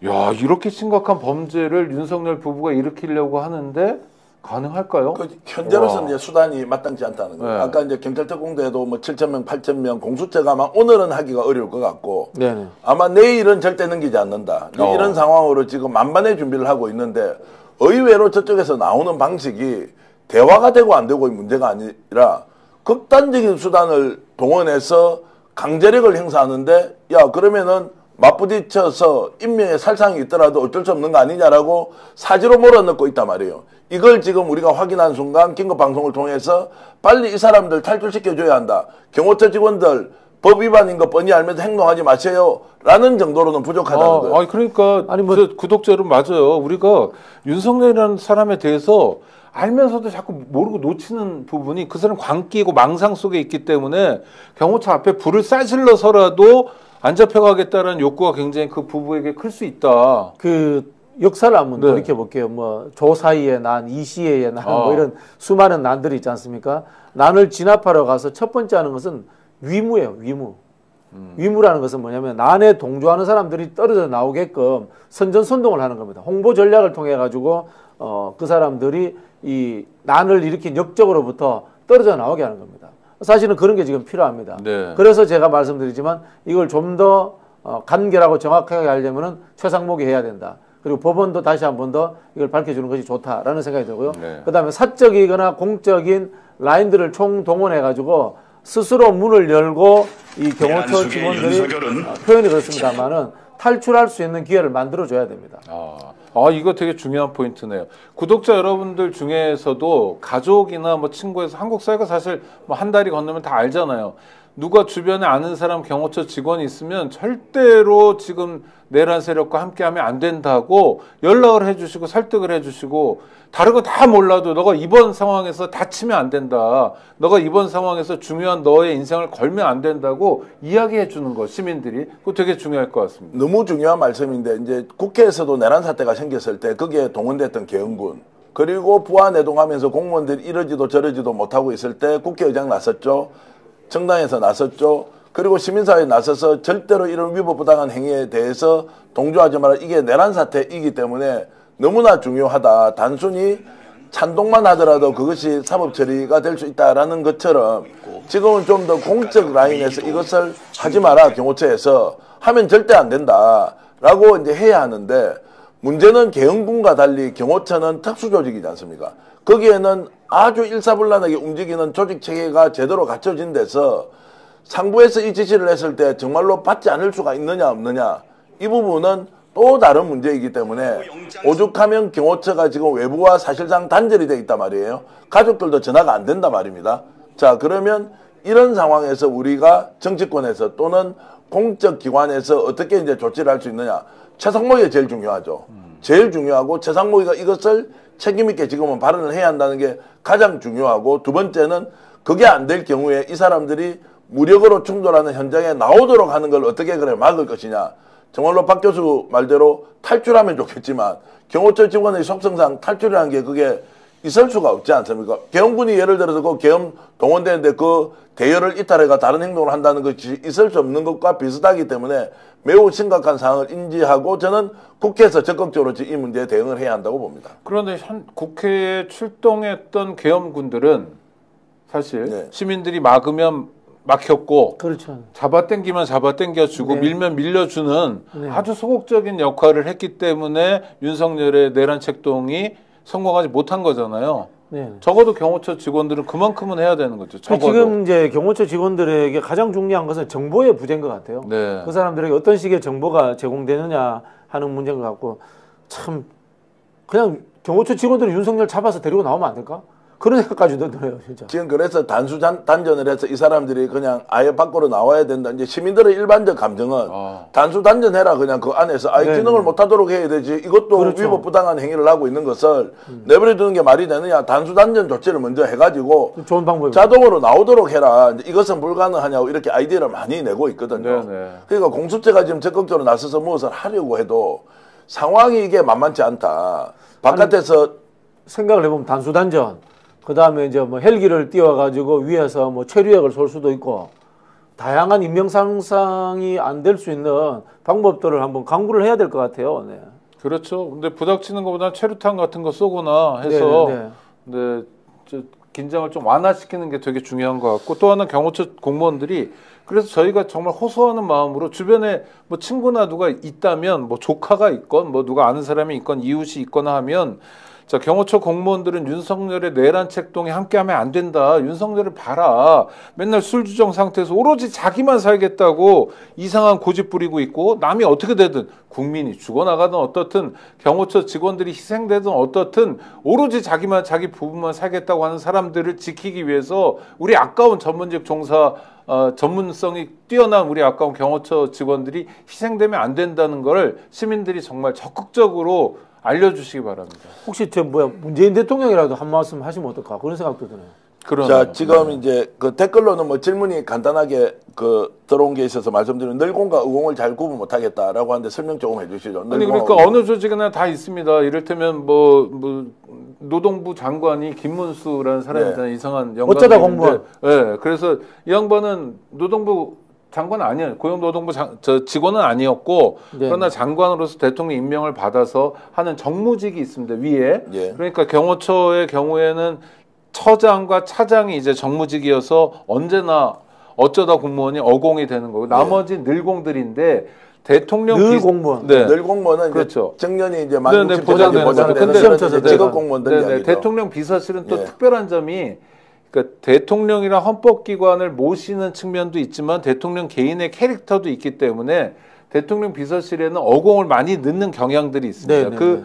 야 이렇게 심각한 범죄를 윤석열 부부가 일으키려고 하는데 가능할까요? 그 현재로서는 이제 수단이 마땅치 않다는 거예요. 네. 아까 이제 경찰 특공대도 뭐 7,000명, 8,000명 공수처가 막 오늘은 하기가 어려울 것 같고 네네. 아마 내일은 절대 넘기지 않는다. 이런 상황으로 지금 만반의 준비를 하고 있는데 의외로 저쪽에서 나오는 방식이 대화가 되고 안 되고의 문제가 아니라 극단적인 수단을 동원해서 강제력을 행사하는데 야 그러면은 맞부딪혀서 인명의 살상이 있더라도 어쩔 수 없는 거 아니냐라고 사지로 몰아넣고 있단 말이에요. 이걸 지금 우리가 확인한 순간 긴급방송을 통해서 빨리 이 사람들 탈출시켜줘야 한다. 경호처 직원들 법 위반인 거 뻔히 알면서 행동하지 마세요. 라는 정도로는 부족하다는 거예요. 아니 그러니까 아니, 뭐- 구독자 여러분 맞아요. 우리가 윤석열이라는 사람에 대해서 알면서도 자꾸 모르고 놓치는 부분이 그 사람 광기고 망상 속에 있기 때문에 경호처 앞에 불을 싸질러서라도 안 잡혀가겠다는 욕구가 굉장히 그 부부에게 클 수 있다. 그 역사를 한번 네. 돌이켜 볼게요. 뭐 조사이의 난, 이시의 난, 뭐 이런 수많은 난들이 있지 않습니까? 난을 진압하러 가서 첫 번째 하는 것은 위무예요. 위무. 위무라는 것은 뭐냐면 난에 동조하는 사람들이 떨어져 나오게끔 선전선동을 하는 겁니다. 홍보 전략을 통해 가지고 그 사람들이 이 난을 일으킨 역적으로부터 떨어져 나오게 하는 겁니다. 사실은 그런 게 지금 필요합니다. 네. 그래서 제가 말씀드리지만 이걸 좀 더 간결하고 정확하게 하려면은 최상목이 해야 된다. 그리고 법원도 다시 한 번 더 이걸 밝혀주는 것이 좋다라는 생각이 들고요. 네. 그다음에 사적이거나 공적인 라인들을 총동원해가지고 스스로 문을 열고 이 경호처 직원들이 표현이 그렇습니다만은 탈출할 수 있는 기회를 만들어줘야 됩니다. 이거 되게 중요한 포인트네요. 구독자 여러분들 중에서도 가족이나 뭐 친구에서 한국 사회가 사실 뭐 한 달이 건너면 다 알잖아요. 누가 주변에 아는 사람 경호처 직원이 있으면 절대로 지금 내란 세력과 함께하면 안 된다고 연락을 해주시고 설득을 해주시고 다른 거 다 몰라도 너가 이번 상황에서 다치면 안 된다. 너가 이번 상황에서 중요한 너의 인생을 걸면 안 된다고 이야기해 주는 거 시민들이 그거 되게 중요할 것 같습니다. 너무 중요한 말씀인데 이제 국회에서도 내란 사태가 생겼을 때 거기에 동원됐던 계엄군 그리고 부하내동하면서 공무원들이 이러지도 저러지도 못하고 있을 때 국회의장 나섰죠. 정당에서 나섰죠. 그리고 시민사회에 나서서 절대로 이런 위법부당한 행위에 대해서 동조하지 마라. 이게 내란 사태이기 때문에 너무나 중요하다. 단순히 찬동만 하더라도 그것이 사법 처리가 될 수 있다라는 것처럼 지금은 좀 더 공적 라인에서 이것을 하지 마라. 경호처에서 하면 절대 안 된다라고 이제 해야 하는데 문제는 계엄군과 달리 경호처는 특수조직이지 않습니까? 거기에는 아주 일사불란하게 움직이는 조직체계가 제대로 갖춰진 데서 상부에서 이 지시를 했을 때 정말로 받지 않을 수가 있느냐 없느냐 이 부분은 또 다른 문제이기 때문에 오죽하면 경호처가 지금 외부와 사실상 단절이 돼 있단 말이에요. 가족들도 전화가 안 된단 말입니다. 자, 그러면 이런 상황에서 우리가 정치권에서 또는 공적 기관에서 어떻게 이제 조치를 할 수 있느냐. 최상목이가 제일 중요하죠. 제일 중요하고 최상목이가 이것을 책임있게 지금은 발언을 해야 한다는 게 가장 중요하고 두 번째는 그게 안 될 경우에 이 사람들이 무력으로 충돌하는 현장에 나오도록 하는 걸 어떻게 그래 막을 것이냐. 정말로 박 교수 말대로 탈출하면 좋겠지만 경호처 직원의 속성상 탈출이라는 게 그게 있을 수가 없지 않습니까? 계엄군이 예를 들어서 그 계엄 동원되는데 그 대열을 이탈해가 다른 행동을 한다는 것이 있을 수 없는 것과 비슷하기 때문에 매우 심각한 상황을 인지하고 저는 국회에서 적극적으로 이 문제에 대응을 해야 한다고 봅니다. 그런데 국회에 출동했던 계엄군들은 사실 네. 시민들이 막으면 막혔고 그렇죠. 잡아당기면 잡아당겨주고 네. 밀면 밀려주는 네. 아주 소극적인 역할을 했기 때문에 윤석열의 내란 책동이 성공하지 못한 거잖아요. 네. 적어도 경호처 직원들은 그만큼은 해야 되는 거죠. 적어도. 지금 이제 경호처 직원들에게 가장 중요한 것은 정보의 부재인 것 같아요. 네. 그 사람들에게 어떤 식의 정보가 제공되느냐 하는 문제인 것 같고 참 그냥 경호처 직원들이 윤석열 잡아서 데리고 나오면 안 될까? 그런 생각까지도 들어요, 진짜. 지금 그래서 단수 단전을 해서 이 사람들이 그냥 아예 밖으로 나와야 된다. 이제 시민들의 일반적 감정은 단수 단전해라. 그냥 그 안에서 아예 네, 기능을 네. 못하도록 해야 되지. 이것도 그렇죠. 위법부당한 행위를 하고 있는 것을 내버려두는 게 말이 되느냐. 단수 단전 조치를 먼저 해가지고 좋은 방법입니다. 자동으로 나오도록 해라. 이제 이것은 불가능하냐고 이렇게 아이디어를 많이 내고 있거든요. 네, 네. 그러니까 공수처가 지금 적극적으로 나서서 무엇을 하려고 해도 상황이 이게 만만치 않다. 바깥에서 생각을 해보면 단수단전, 그 다음에 이제 뭐 헬기를 띄워가지고 위에서 뭐 체류액을 쏠 수도 있고 다양한 인명상상이 안 될 수 있는 방법들을 한번 강구를 해야 될 것 같아요. 네. 그렇죠. 근데 부닥치는 것보다 체류탄 같은 거 쏘거나 해서 네, 저 긴장을 좀 완화시키는 게 되게 중요한 것 같고 또 하나 경호처 공무원들이 그래서 저희가 정말 호소하는 마음으로 주변에 뭐 친구나 누가 있다면 뭐 조카가 있건 뭐 누가 아는 사람이 있건 이웃이 있거나 하면 자, 경호처 공무원들은 윤석열의 내란 책동에 함께하면 안 된다. 윤석열을 봐라. 맨날 술주정 상태에서 오로지 자기만 살겠다고 이상한 고집 부리고 있고 남이 어떻게 되든 국민이 죽어나가든 어떻든 경호처 직원들이 희생되든 어떻든 오로지 자기만 자기 부부만 살겠다고 하는 사람들을 지키기 위해서 우리 아까운 전문직 종사 전문성이 뛰어난 우리 아까운 경호처 직원들이 희생되면 안 된다는 걸 시민들이 정말 적극적으로 알려주시기 바랍니다. 혹시 문재인 대통령이라도 한 말씀 하시면 어떨까 그런 생각도 드네요. 자, 지금 이제 그 댓글로는 뭐 질문이 간단하게 그 들어온 게 있어서 말씀드리면 늘공과 의공을 잘 구분 못하겠다라고 하는데 설명 조금 해주시죠. 아니 그러니까 어느 조직이나 다 있습니다. 이를테면 뭐 노동부 장관이 김문수라는 사람이 네. 이상한 영광. 어쩌다 공무원. 네, 그래서 이 양반은 노동부 장관 아니에요. 고용노동부 직원은 아니었고 네. 그러나 장관으로서 대통령 임명을 받아서 하는 정무직이 있습니다. 위에. 예. 그러니까 경호처의 경우에는 처장과 차장이 이제 정무직이어서 언제나 어쩌다 공무원이 어공이 되는 거고 나머지 늘공들인데 대통령 늘 공무원. 네. 늘 공무원은 그렇죠. 이제 정년이 이제 네네, 보장되는 보장되는 직업 공무원들 네네, 이야기죠. 대통령 비서실은 또 예. 특별한 점이 그러니까 대통령이랑 헌법기관을 모시는 측면도 있지만 대통령 개인의 캐릭터도 있기 때문에 대통령 비서실에는 어공을 많이 넣는 경향들이 있습니다. 네네네.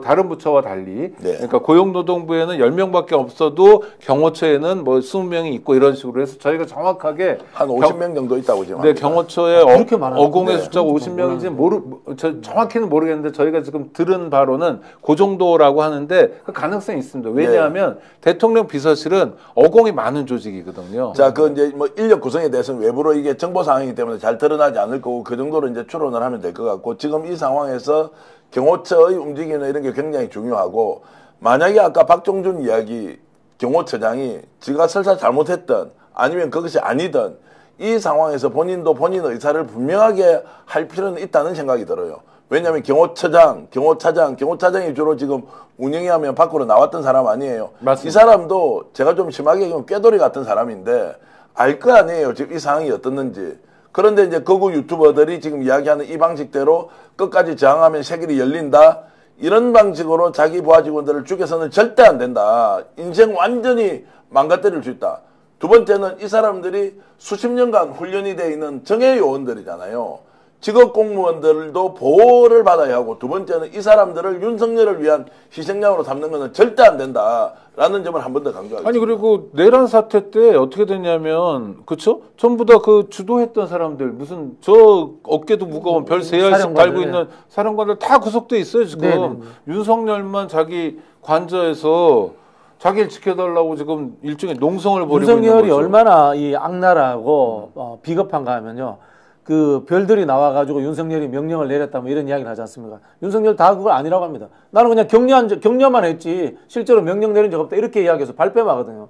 다른 부처와 달리. 네. 그러니까 고용노동부에는 10명밖에 없어도 경호처에는 뭐 20명이 있고 이런 식으로 해서 저희가 정확하게 한 50명 정도 있다고 지금 네, 합니다. 경호처의 그렇게 많아요? 어공의 네. 숫자가 50명인지 정확히는 모르겠는데 저희가 지금 들은 바로는 그 정도라고 하는데 그 가능성이 있습니다. 왜냐하면 대통령 비서실은 어공이 많은 조직이거든요. 자, 그 이제 뭐 인력 구성에 대해서는 외부로 이게 정보 상황이기 때문에 잘 드러나지 않을 거고 그 정도로 이제 추론을 하면 될 것 같고 지금 이 상황에서 경호처의 움직임이나 이런 게 굉장히 중요하고 만약에 아까 박종준 이야기 경호처장이 지가 설사 잘못했던 아니면 그것이 아니든 이 상황에서 본인도 본인 의사를 분명하게 할 필요는 있다는 생각이 들어요. 왜냐하면 경호처장, 경호차장이 주로 지금 운영이 하면 밖으로 나왔던 사람 아니에요. 맞습니다. 이 사람도 제가 좀 심하게 얘기하면 꾀돌이 같은 사람인데 알 거 아니에요. 지금 이 상황이 어떻는지. 그런데 이제 극우 유튜버들이 지금 이야기하는 이 방식대로 끝까지 저항하면 세길이 열린다. 이런 방식으로 자기 부하 직원들을 죽여서는 절대 안 된다. 인생 완전히 망가뜨릴 수 있다. 두 번째는 이 사람들이 수십 년간 훈련이 되어 있는 정예 요원들이잖아요. 직업 공무원들도 보호를 받아야 하고 두 번째는 이 사람들을 윤석열을 위한 희생양으로 삼는 것은 절대 안 된다라는 점을 한 번 더 강조하겠습니다. 아니 그리고 내란 사태 때 어떻게 됐냐면 그쵸? 전부 다 그 주도했던 사람들 무슨 저 어깨도 무거운 별 3알씩 사령관들, 달고 있는 사령관들 다 구속돼 있어요 지금. 네네. 윤석열만 자기 관저에서 자기를 지켜달라고 지금 일종의 농성을 벌이고 있는 윤석열이 거죠. 얼마나 이 악랄하고 비겁한가 하면요. 그 별들이 나와가지고 윤석열이 명령을 내렸다면 이런 이야기를 하지 않습니까? 윤석열 다 그걸 아니라고 합니다. 나는 그냥 격려만 했지 실제로 명령 내린 적 없다 이렇게 이야기해서 발뺌하거든요.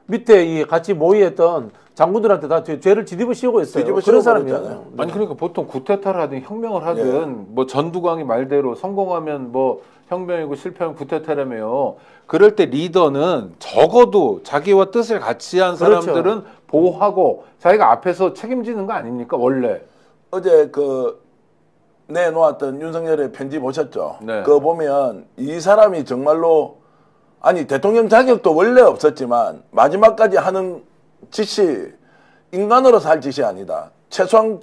밑에 이 같이 모의했던 장군들한테 다 죄를 뒤집어 씌우고 있어요. 뒤집어 그런 씌워버렸잖아요. 사람이에요. 아니 그러니까 보통 구테타를 하든 혁명을 하든 뭐 전두광이 말대로 성공하면 뭐 혁명이고 실패하면 구테타라며요. 그럴 때 리더는 적어도 자기와 뜻을 같이 한 그렇죠. 사람들은 보호하고 자기가 앞에서 책임지는 거 아닙니까 원래. 어제 그 내놓았던 윤석열의 편지 보셨죠? 네. 그거 보면 이 사람이 정말로 아니 대통령 자격도 원래 없었지만 마지막까지 하는 짓이 인간으로 살 짓이 아니다. 최소한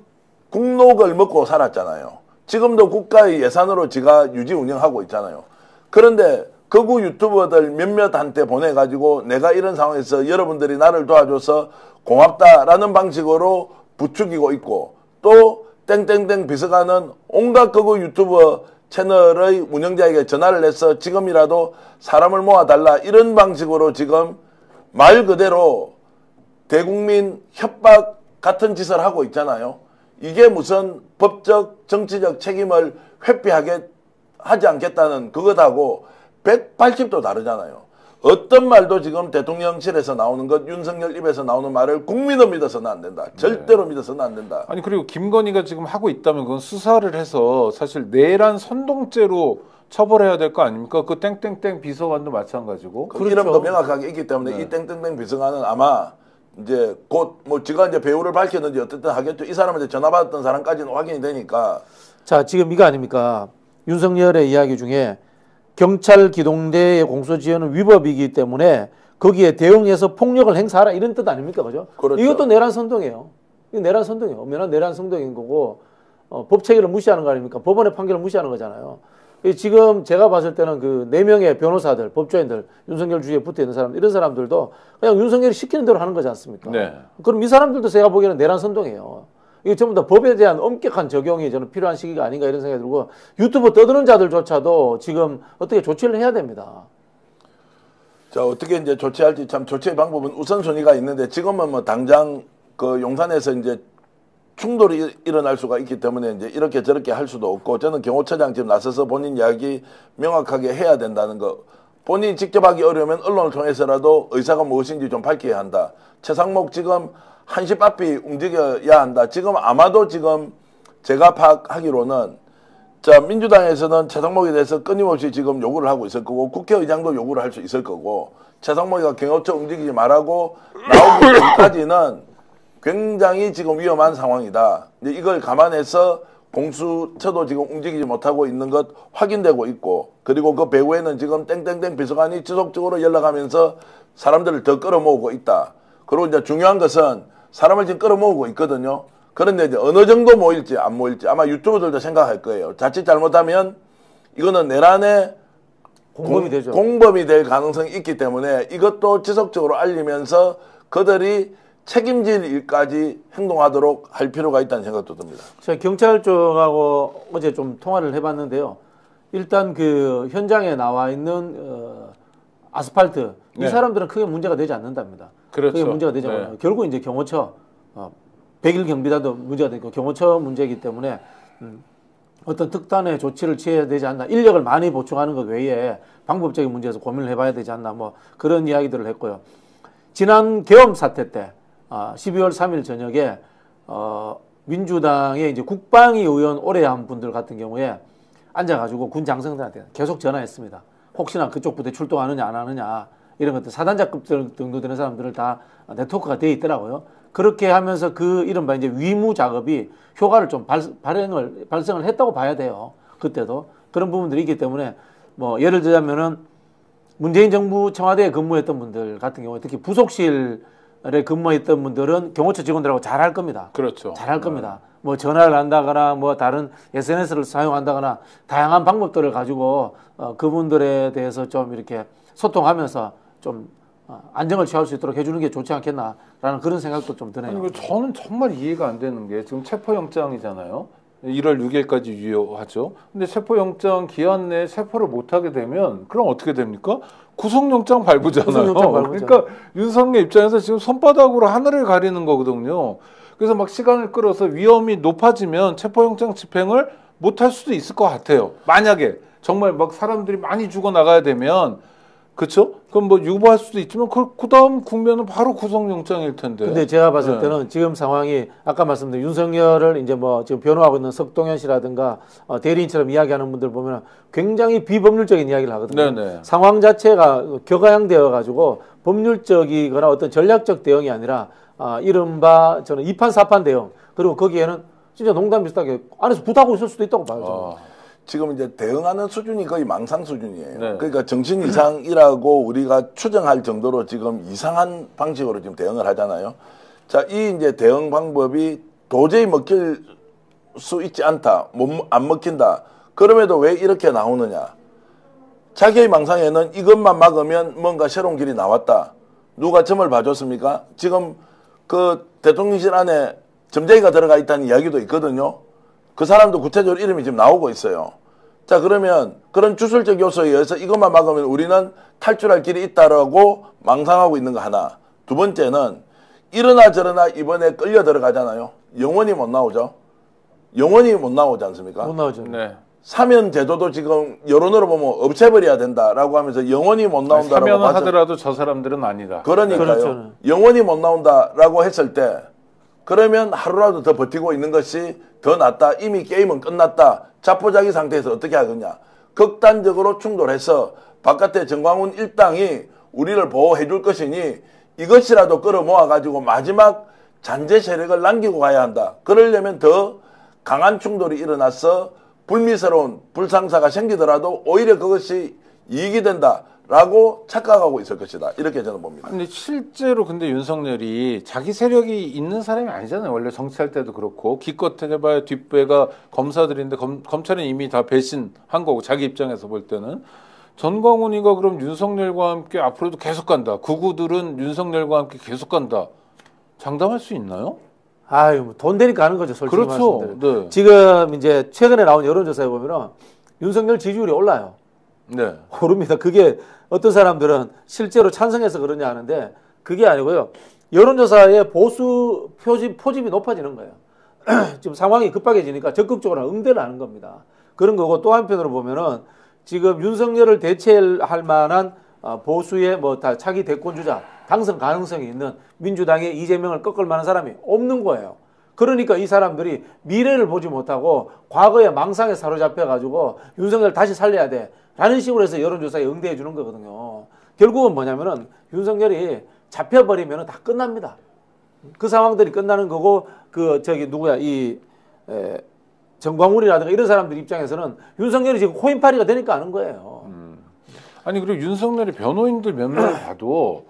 국록을 먹고 살았잖아요. 지금도 국가의 예산으로 지가 유지 운영하고 있잖아요. 그런데 극우 유튜버들 몇몇한테 보내가지고 내가 이런 상황에서 여러분들이 나를 도와줘서 고맙다라는 방식으로 부추기고 있고 또 땡땡땡 비서관은 온갖 극우 유튜버 채널의 운영자에게 전화를 해서 지금이라도 사람을 모아달라 이런 방식으로 지금 말 그대로 대국민 협박 같은 짓을 하고 있잖아요. 이게 무슨 법적 정치적 책임을 회피하게 하지 않겠다는 그것하고 180도 다르잖아요. 어떤 말도 지금 대통령실에서 나오는 것, 윤석열 입에서 나오는 말을 국민은 믿어서는 안 된다. 절대로 믿어서는 안 된다. 아니 그리고 김건희가 지금 하고 있다면 그건 수사를 해서 사실 내란 선동죄로 처벌해야 될 거 아닙니까? 그 땡땡땡 비서관도 마찬가지고. 그 이름도 명확하게 있기 때문에 이 땡땡땡 비서관은 아마 이제 곧 뭐 지가 이제 배우를 밝혔는지 어쨌든 하겠죠. 이 사람한테 전화 받았던 사람까지는 확인이 되니까. 자, 지금 이거 아닙니까? 윤석열의 이야기 중에 경찰 기동대의 공소지휘는 위법이기 때문에 거기에 대응해서 폭력을 행사하라 이런 뜻 아닙니까? 그죠? 그렇죠. 이것도 내란 선동이에요. 이거 내란 선동이에요. 엄연한 내란 선동인 거고 법 체계를 무시하는 거 아닙니까? 법원의 판결을 무시하는 거잖아요. 지금 제가 봤을 때는 그 4명의 변호사들, 법조인들, 윤석열 주위에 붙어 있는 사람, 이런 사람들도 그냥 윤석열이 시키는 대로 하는 거지 않습니까? 네. 그럼 이 사람들도 제가 보기에는 내란 선동이에요. 이게 전부 다 법에 대한 엄격한 적용이 저는 필요한 시기가 아닌가 이런 생각이 들고 유튜브 떠드는 자들조차도 지금 어떻게 조치를 해야 됩니다. 자, 어떻게 이제 조치할지 참 조치의 방법은 우선순위가 있는데 지금은 뭐 당장 그 용산에서 이제 충돌이 일어날 수가 있기 때문에 이제 이렇게 저렇게 할 수도 없고 저는 경호처장 지금 나서서 본인 이야기 명확하게 해야 된다는 거 본인이 직접 하기 어려우면 언론을 통해서라도 의사가 무엇인지 좀 밝혀야 한다. 최상목 지금 한시 앞이 움직여야 한다. 지금 아마도 지금 제가 파악하기로는 자 민주당에서는 최상목에 대해서 끊임없이 지금 요구를 하고 있을 거고 국회의장도 요구를 할 수 있을 거고 최상목이가 경호처 움직이지 말라고 나오기 전까지는 굉장히 지금 위험한 상황이다. 이걸 감안해서 공수처도 지금 움직이지 못하고 있는 것 확인되고 있고 그리고 그 배후에는 지금 땡땡땡 비서관이 지속적으로 연락하면서 사람들을 더 끌어모으고 있다. 그리고 이제 중요한 것은 사람을 지금 끌어모으고 있거든요. 그런데 이제 어느 정도 모일지 안 모일지 아마 유튜버들도 생각할 거예요. 자칫 잘못하면 이거는 내란의 공범이 될 가능성이 있기 때문에 이것도 지속적으로 알리면서 그들이 책임질 일까지 행동하도록 할 필요가 있다는 생각도 듭니다. 제가 경찰 쪽하고 어제 좀 통화를 해봤는데요. 일단 그 현장에 나와 있는 아스팔트 이 사람들은 크게 문제가 되지 않는답니다. 그렇죠. 크게 문제가 되지 않아요. 결국 이제 경호처 100일 경비단도 문제가 되고 경호처 문제이기 때문에 어떤 특단의 조치를 취해야 되지 않나. 인력을 많이 보충하는 것 외에 방법적인 문제에서 고민을 해봐야 되지 않나. 뭐 그런 이야기들을 했고요. 지난 계엄 사태 때 12월 3일 저녁에 민주당의 이제 국방위 의원 오래 한 분들 같은 경우에 앉아가지고 군 장성들한테 계속 전화했습니다. 혹시나 그쪽 부대 출동하느냐 안 하느냐 이런 것들 사단장급 정도 되는 사람들을 다 네트워크가 돼 있더라고요. 그렇게 하면서 그 이른바 이제 위무 작업이 효과를 좀 발생을 했다고 봐야 돼요. 그때도 그런 부분들이 있기 때문에 뭐 예를 들자면은 문재인 정부 청와대에 근무했던 분들 같은 경우에 특히 부속실에 근무했던 분들은 경호처 직원들하고 잘할 겁니다. 그렇죠. 잘할 겁니다. 뭐 전화를 한다거나 뭐 다른 SNS를 사용한다거나 다양한 방법들을 가지고 그분들에 대해서 좀 이렇게 소통하면서 좀 안정을 취할 수 있도록 해주는 게 좋지 않겠나라는 그런 생각도 좀 드네요. 아니, 저는 정말 이해가 안 되는 게 지금 체포영장이잖아요. 1월 6일까지 유효하죠. 근데 체포영장 기한 내에 체포를 못하게 되면 그럼 어떻게 됩니까? 구속영장 발부잖아요. 구속영장 발부죠. 그러니까 윤석열 입장에서 지금 손바닥으로 하늘을 가리는 거거든요. 그래서 막 시간을 끌어서 위험이 높아지면 체포영장 집행을 못할 수도 있을 것 같아요. 만약에 정말 막 사람들이 많이 죽어나가야 되면 그렇죠? 그럼 뭐 유보할 수도 있지만 그 다음 국면은 바로 구속영장일 텐데. 근데 제가 봤을 때는 지금 상황이 아까 말씀드린 윤석열을 이제 뭐 지금 변호하고 있는 석동현 씨라든가 대리인처럼 이야기하는 분들 보면 굉장히 비법률적인 이야기를 하거든요. 네네. 상황 자체가 격앙되어 가지고 법률적이거나 어떤 전략적 대응이 아니라 이른바 저는 2판 4판 대응 그리고 거기에는 진짜 농담 비슷하게 안에서 붓하고 있을 수도 있다고 봐요. 지금 이제 대응하는 수준이 거의 망상 수준이에요. 네. 그러니까 정신 이상이라고 우리가 추정할 정도로 지금 이상한 방식으로 지금 대응을 하잖아요. 자, 이 이제 대응 방법이 도저히 먹힐 수 있지 않다. 안 먹힌다. 그럼에도 왜 이렇게 나오느냐. 자기의 망상에는 이것만 막으면 뭔가 새로운 길이 나왔다. 누가 점을 봐줬습니까? 지금 그 대통령실 안에 점쟁이가 들어가 있다는 이야기도 있거든요. 그 사람도 구체적으로 이름이 지금 나오고 있어요. 자, 그러면 그런 주술적 요소에 의해서 이것만 막으면 우리는 탈출할 길이 있다라고 망상하고 있는 거 하나. 두 번째는 이러나 저러나 이번에 끌려 들어가잖아요. 영원히 못 나오죠. 영원히 못 나오지 않습니까? 못 나오죠. 네. 사면 제도도 지금 여론으로 보면 없애버려야 된다라고 하면서 영원히 못 나온다라고 사면을 하더라도 저 사람들은 아니다. 그러니까요. 그렇죠. 영원히 못 나온다라고 했을 때 그러면 하루라도 더 버티고 있는 것이 더 낫다. 이미 게임은 끝났다. 자포자기 상태에서 어떻게 하겠냐. 극단적으로 충돌해서 바깥에 정광훈 일당이 우리를 보호해 줄 것이니 이것이라도 끌어모아가지고 마지막 잔재 세력을 남기고 가야 한다. 그러려면 더 강한 충돌이 일어나서 불미스러운 불상사가 생기더라도 오히려 그것이 이익이 된다라고 착각하고 있을 것이다. 이렇게 저는 봅니다. 근데 실제로 근데 윤석열이 자기 세력이 있는 사람이 아니잖아요. 원래 정치할 때도 그렇고 기껏 해봐야 뒷배가 검사들인데 검찰은 이미 다 배신한 거고 자기 입장에서 볼 때는 전광훈이가 그럼 윤석열과 함께 앞으로도 계속 간다. 구구들은 윤석열과 함께 계속 간다. 장담할 수 있나요? 아유, 돈 되니까 하는 거죠, 솔직히 그렇죠. 말씀드리면. 네. 지금 이제 최근에 나온 여론조사에 보면은 윤석열 지지율이 올라요. 네. 오릅니다. 그게 어떤 사람들은 실제로 찬성해서 그러냐 하는데 그게 아니고요. 여론조사의 보수 포집이 높아지는 거예요. 지금 상황이 급박해지니까 적극적으로 응대를 하는 겁니다. 그런 거고 또 한편으로 보면은 지금 윤석열을 대체할 만한 보수의 뭐 다 차기 대권 주자 당선 가능성이 있는 민주당의 이재명을 꺾을 만한 사람이 없는 거예요. 그러니까 이 사람들이 미래를 보지 못하고 과거의 망상에 사로잡혀가지고 윤석열 다시 살려야 돼 라는 식으로 해서 여론조사에 응대해 주는 거거든요. 결국은 뭐냐면은 윤석열이 잡혀버리면 다 끝납니다. 그 상황들이 끝나는 거고 정광훈이라든가 이런 사람들 입장에서는 윤석열이 지금 코인파리가 되니까 하는 거예요. 아니 그리고 윤석열이 변호인들 몇 명을 봐도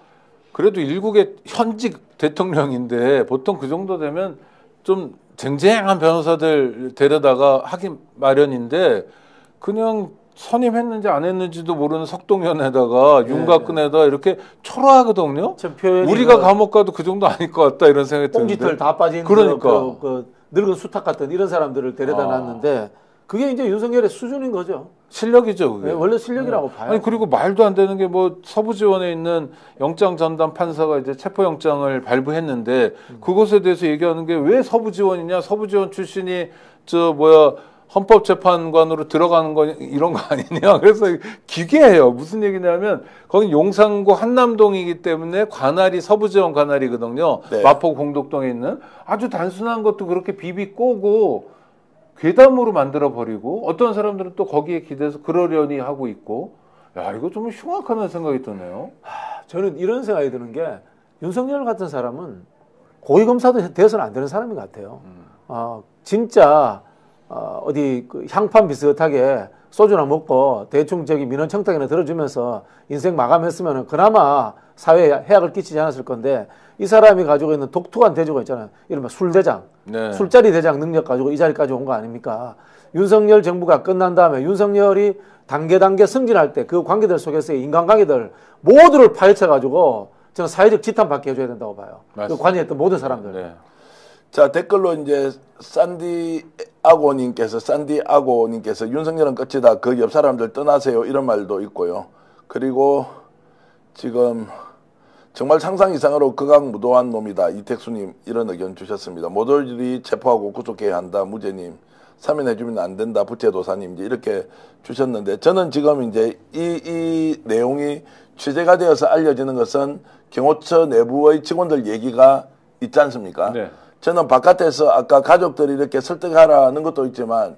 그래도 일국의 현직 대통령인데 보통 그 정도 되면 좀 쟁쟁한 변호사들 데려다가 하기 마련인데 그냥 선임했는지 안 했는지도 모르는 석동현에다가 윤곽근에다가 이렇게 초라하거든요. 우리가 감옥 가도 그 정도 아닐 것 같다 이런 생각이 드는데. 꽁지털 다 빠진 그러니까. 그 늙은 수탉 같은 이런 사람들을 데려다 놨는데 그게 이제 윤석열의 수준인 거죠. 실력이죠, 그게. 네, 원래 실력이라고 봐요. 아니 그리고 말도 안 되는 게 뭐 서부지원에 있는 영장 전담 판사가 이제 체포영장을 발부했는데 그것에 대해서 얘기하는 게 왜 서부지원이냐? 서부지원 출신이 헌법재판관으로 들어가는 거 이런 거 아니냐? 그래서 기괴해요. 무슨 얘기냐면 거기 용산구 한남동이기 때문에 관할이 서부지원 관할이거든요. 네. 마포 공덕동에 있는 아주 단순한 것도 그렇게 비비 꼬고 괴담으로 만들어 버리고 어떤 사람들은 또 거기에 기대서 그러려니 하고 있고 야 이거 좀 흉악하다는 생각이 드네요. 저는 이런 생각이 드는 게 윤석열 같은 사람은 고위검사도 돼서는 안 되는 사람인 것 같아요. 진짜 어디 그 향판 비슷하게 소주나 먹고 대충 민원 청탁이나 들어주면서 인생 마감했으면 그나마 사회에 해악을 끼치지 않았을 건데 이 사람이 가지고 있는 독특한 대조가 있잖아요. 이른바 술대장, 네. 술자리 대장 능력 가지고 이 자리까지 온 거 아닙니까? 윤석열 정부가 끝난 다음에 윤석열이 단계 승진할 때 그 관계들 속에서의 인간관계들 모두를 파헤쳐가지고 저는 사회적 지탄 받게 해줘야 된다고 봐요. 그 관여했던 모든 사람들. 네. 자, 댓글로 이제 산디아고님께서 윤석열은 끝이다. 그 옆 사람들 떠나세요. 이런 말도 있고요. 그리고 지금 정말 상상 이상으로 극악무도한 놈이다. 이택수님 이런 의견 주셨습니다. 모두들이 체포하고 구속해야 한다. 무죄님. 사면해주면 안 된다. 부채도사님 이제 이렇게 주셨는데 저는 지금 이제 이 내용이 취재가 되어서 알려지는 것은 경호처 내부의 직원들 얘기가 있지 않습니까? 네. 저는 바깥에서 아까 가족들이 이렇게 설득하라는 것도 있지만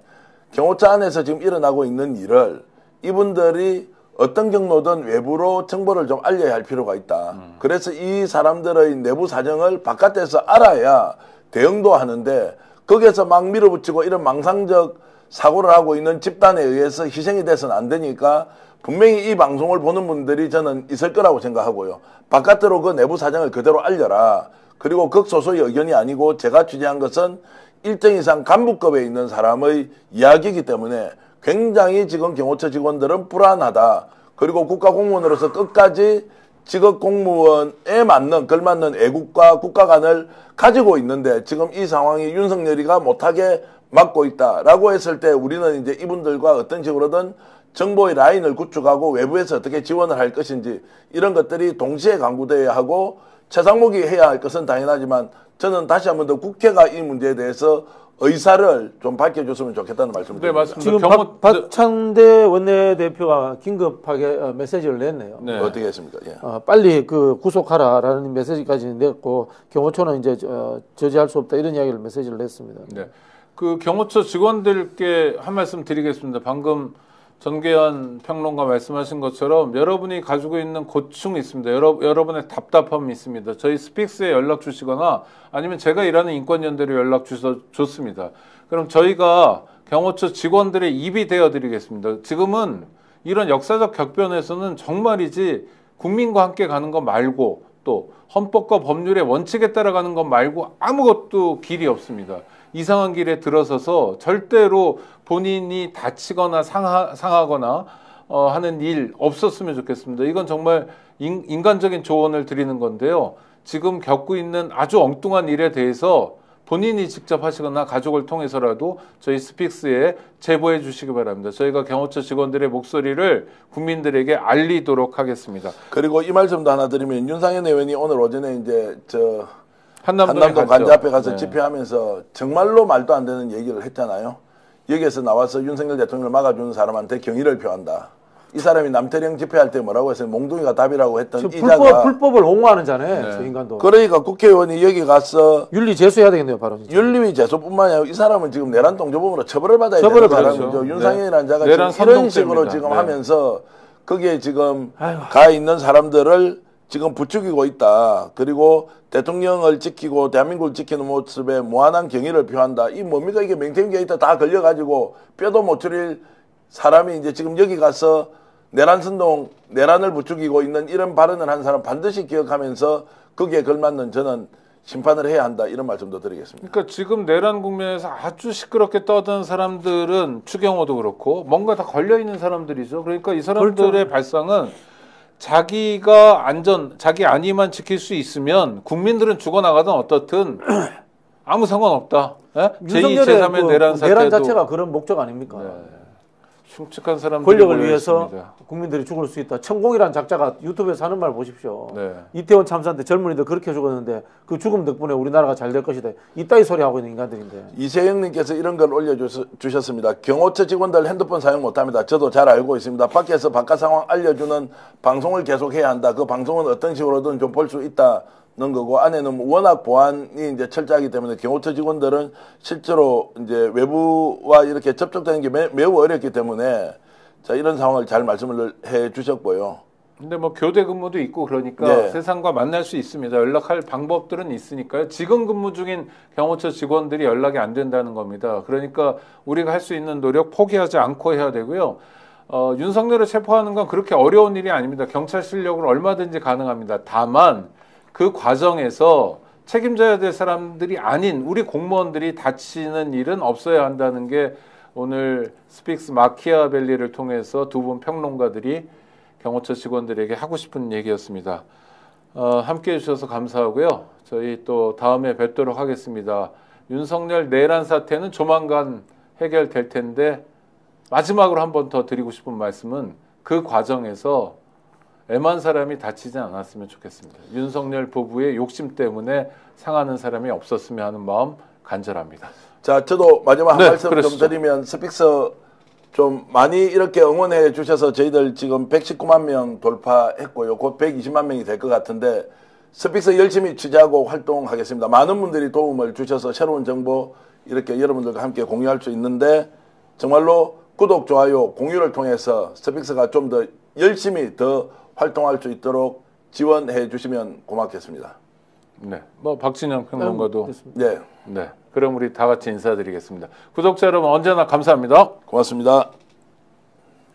경호처 안에서 지금 일어나고 있는 일을 이분들이 어떤 경로든 외부로 정보를 좀 알려야 할 필요가 있다. 그래서 이 사람들의 내부 사정을 바깥에서 알아야 대응도 하는데 거기에서 막 밀어붙이고 이런 망상적 사고를 하고 있는 집단에 의해서 희생이 돼서는 안 되니까 분명히 이 방송을 보는 분들이 저는 있을 거라고 생각하고요. 바깥으로 그 내부 사정을 그대로 알려라. 그리고 극소수의 의견이 아니고 제가 취재한 것은 일정 이상 간부급에 있는 사람의 이야기이기 때문에 굉장히 지금 경호처 직원들은 불안하다. 그리고 국가공무원으로서 끝까지 직업 공무원에 걸맞는 애국과 국가관을 가지고 있는데 지금 이 상황이 윤석열이가 못하게 막고 있다라고 했을 때 우리는 이제 이분들과 어떤 식으로든 정보의 라인을 구축하고 외부에서 어떻게 지원을 할 것인지 이런 것들이 동시에 강구되어야 하고 최상목이 해야 할 것은 당연하지만 저는 다시 한 번 더 국회가 이 문제에 대해서 의사를 좀 밝혀줬으면 좋겠다는 말씀을 드립니다. 맞습니다. 지금 박찬대 원내대표가 긴급하게 메시지를 냈네요. 네. 어떻게 했습니까? 예. 빨리 그 구속하라라는 메시지까지 냈고 경호처는 이제 저지할 수 없다 이런 이야기를 메시지를 냈습니다. 네. 그 경호처 직원들께 한 말씀 드리겠습니다. 방금 전계현 평론가 말씀하신 것처럼 여러분이 가지고 있는 고충이 있습니다. 여러분의 답답함이 있습니다. 저희 스픽스에 연락 주시거나 아니면 제가 일하는 인권연대로 연락 주셔서 좋습니다. 그럼 저희가 경호처 직원들의 입이 되어 드리겠습니다. 지금은 이런 역사적 격변에서는 정말이지 국민과 함께 가는 것 말고 또 헌법과 법률의 원칙에 따라가는 것 말고 아무것도 길이 없습니다. 이상한 길에 들어서서 절대로 본인이 다치거나 상하거나 하는 일 없었으면 좋겠습니다. 이건 정말 인간적인 조언을 드리는 건데요. 지금 겪고 있는 아주 엉뚱한 일에 대해서 본인이 직접 하시거나 가족을 통해서라도 저희 스픽스에 제보해 주시기 바랍니다. 저희가 경호처 직원들의 목소리를 국민들에게 알리도록 하겠습니다. 그리고 이 말씀도 하나 드리면 윤상현 의원이 오늘 오전에 이제 한남동 관저 앞에 가서 네. 집회하면서 정말로 말도 안 되는 얘기를 했잖아요. 여기에서 나와서 윤석열 대통령을 막아주는 사람한테 경의를 표한다. 이 사람이 남태령 집회할 때 뭐라고 했어요? 몽둥이가 답이라고 했던 이자가 불법을 옹호하는 자네. 저 인간도. 그러니까 국회의원이 여기 가서 윤리 제소해야 되겠네요, 바로. 윤리 제소뿐만이 아니라 이 사람은 지금 내란 동조범으로 처벌을 받아야 되는 사람이죠. 윤상현이라는 자가 지금 이런 식으로 지금 하면서 거기에 지금 가 있는 사람들을 지금 부추기고 있다. 그리고 대통령을 지키고 대한민국을 지키는 모습에 무한한 경의를 표한다. 이 뭡니까? 이게 맹태균 게이트 다 걸려가지고 뼈도 못 추릴 사람이 이제 지금 여기 가서 내란선동, 내란을 부추기고 있는 이런 발언을 한 사람 반드시 기억하면서 거기에 걸맞는 저는 심판을 해야 한다. 이런 말씀도 드리겠습니다. 그러니까 지금 내란 국면에서 아주 시끄럽게 떠드는 사람들은 추경호도 그렇고 뭔가 다 걸려있는 사람들이죠. 그러니까 이 사람들의 그렇죠. 발상은 자기가 자기 안위만 지킬 수 있으면 국민들은 죽어나가든 어떻든 아무 상관없다. 예? 제2, 제3의 내란 사태도. 내란 자체가 그런 목적 아닙니까? 네. 흉측한 사람들이 권력을 위해서 국민들이 죽을 수 있다. 천공이라는 작자가 유튜브에서 하는 말 보십시오. 네. 이태원 참사 때 젊은이들 그렇게 죽었는데 그 죽음 덕분에 우리나라가 잘 될 것이다. 이따위 소리 하고 있는 인간들인데. 이세영님께서 이런 걸 올려주셨습니다. 경호처 직원들 핸드폰 사용 못합니다. 저도 잘 알고 있습니다. 밖에서 바깥 상황 알려주는 방송을 계속해야 한다. 그 방송은 어떤 식으로든 좀 볼 수 있다. 는 거고 안에는 워낙 보안이 이제 철저하기 때문에 경호처 직원들은 실제로 이제 외부와 이렇게 접촉되는 게 매우 어렵기 때문에 자 이런 상황을 잘 말씀을 해 주셨고요. 근데 뭐 교대 근무도 있고 그러니까 네. 세상과 만날 수 있습니다. 연락할 방법들은 있으니까요. 지금 근무 중인 경호처 직원들이 연락이 안 된다는 겁니다. 그러니까 우리가 할 수 있는 노력 포기하지 않고 해야 되고요. 윤석열을 체포하는 건 그렇게 어려운 일이 아닙니다. 경찰 실력으로 얼마든지 가능합니다. 다만 그 과정에서 책임져야 될 사람들이 아닌 우리 공무원들이 다치는 일은 없어야 한다는 게 오늘 스픽스 마키아벨리를 통해서 두 분 평론가들이 경호처 직원들에게 하고 싶은 얘기였습니다. 함께해 주셔서 감사하고요. 저희 또 다음에 뵙도록 하겠습니다. 윤석열 내란 사태는 조만간 해결될 텐데 마지막으로 한 번 더 드리고 싶은 말씀은 그 과정에서 애만 사람이 다치지 않았으면 좋겠습니다. 윤석열 부부의 욕심 때문에 상하는 사람이 없었으면 하는 마음 간절합니다. 자, 저도 마지막 한 말씀 그러시죠. 좀 드리면 스픽스 좀 많이 이렇게 응원해 주셔서 저희들 지금 119만 명 돌파했고요. 곧 120만 명이 될 것 같은데 스픽스 열심히 취재하고 활동하겠습니다. 많은 분들이 도움을 주셔서 새로운 정보 이렇게 여러분들과 함께 공유할 수 있는데 정말로 구독, 좋아요, 공유를 통해서 스픽스가 좀 더 열심히 더 활동할 수 있도록 지원해 주시면 고맙겠습니다. 네, 뭐 박진영 평론가도 네. 네. 그럼 우리 다 같이 인사드리겠습니다. 구독자 여러분 언제나 감사합니다. 고맙습니다.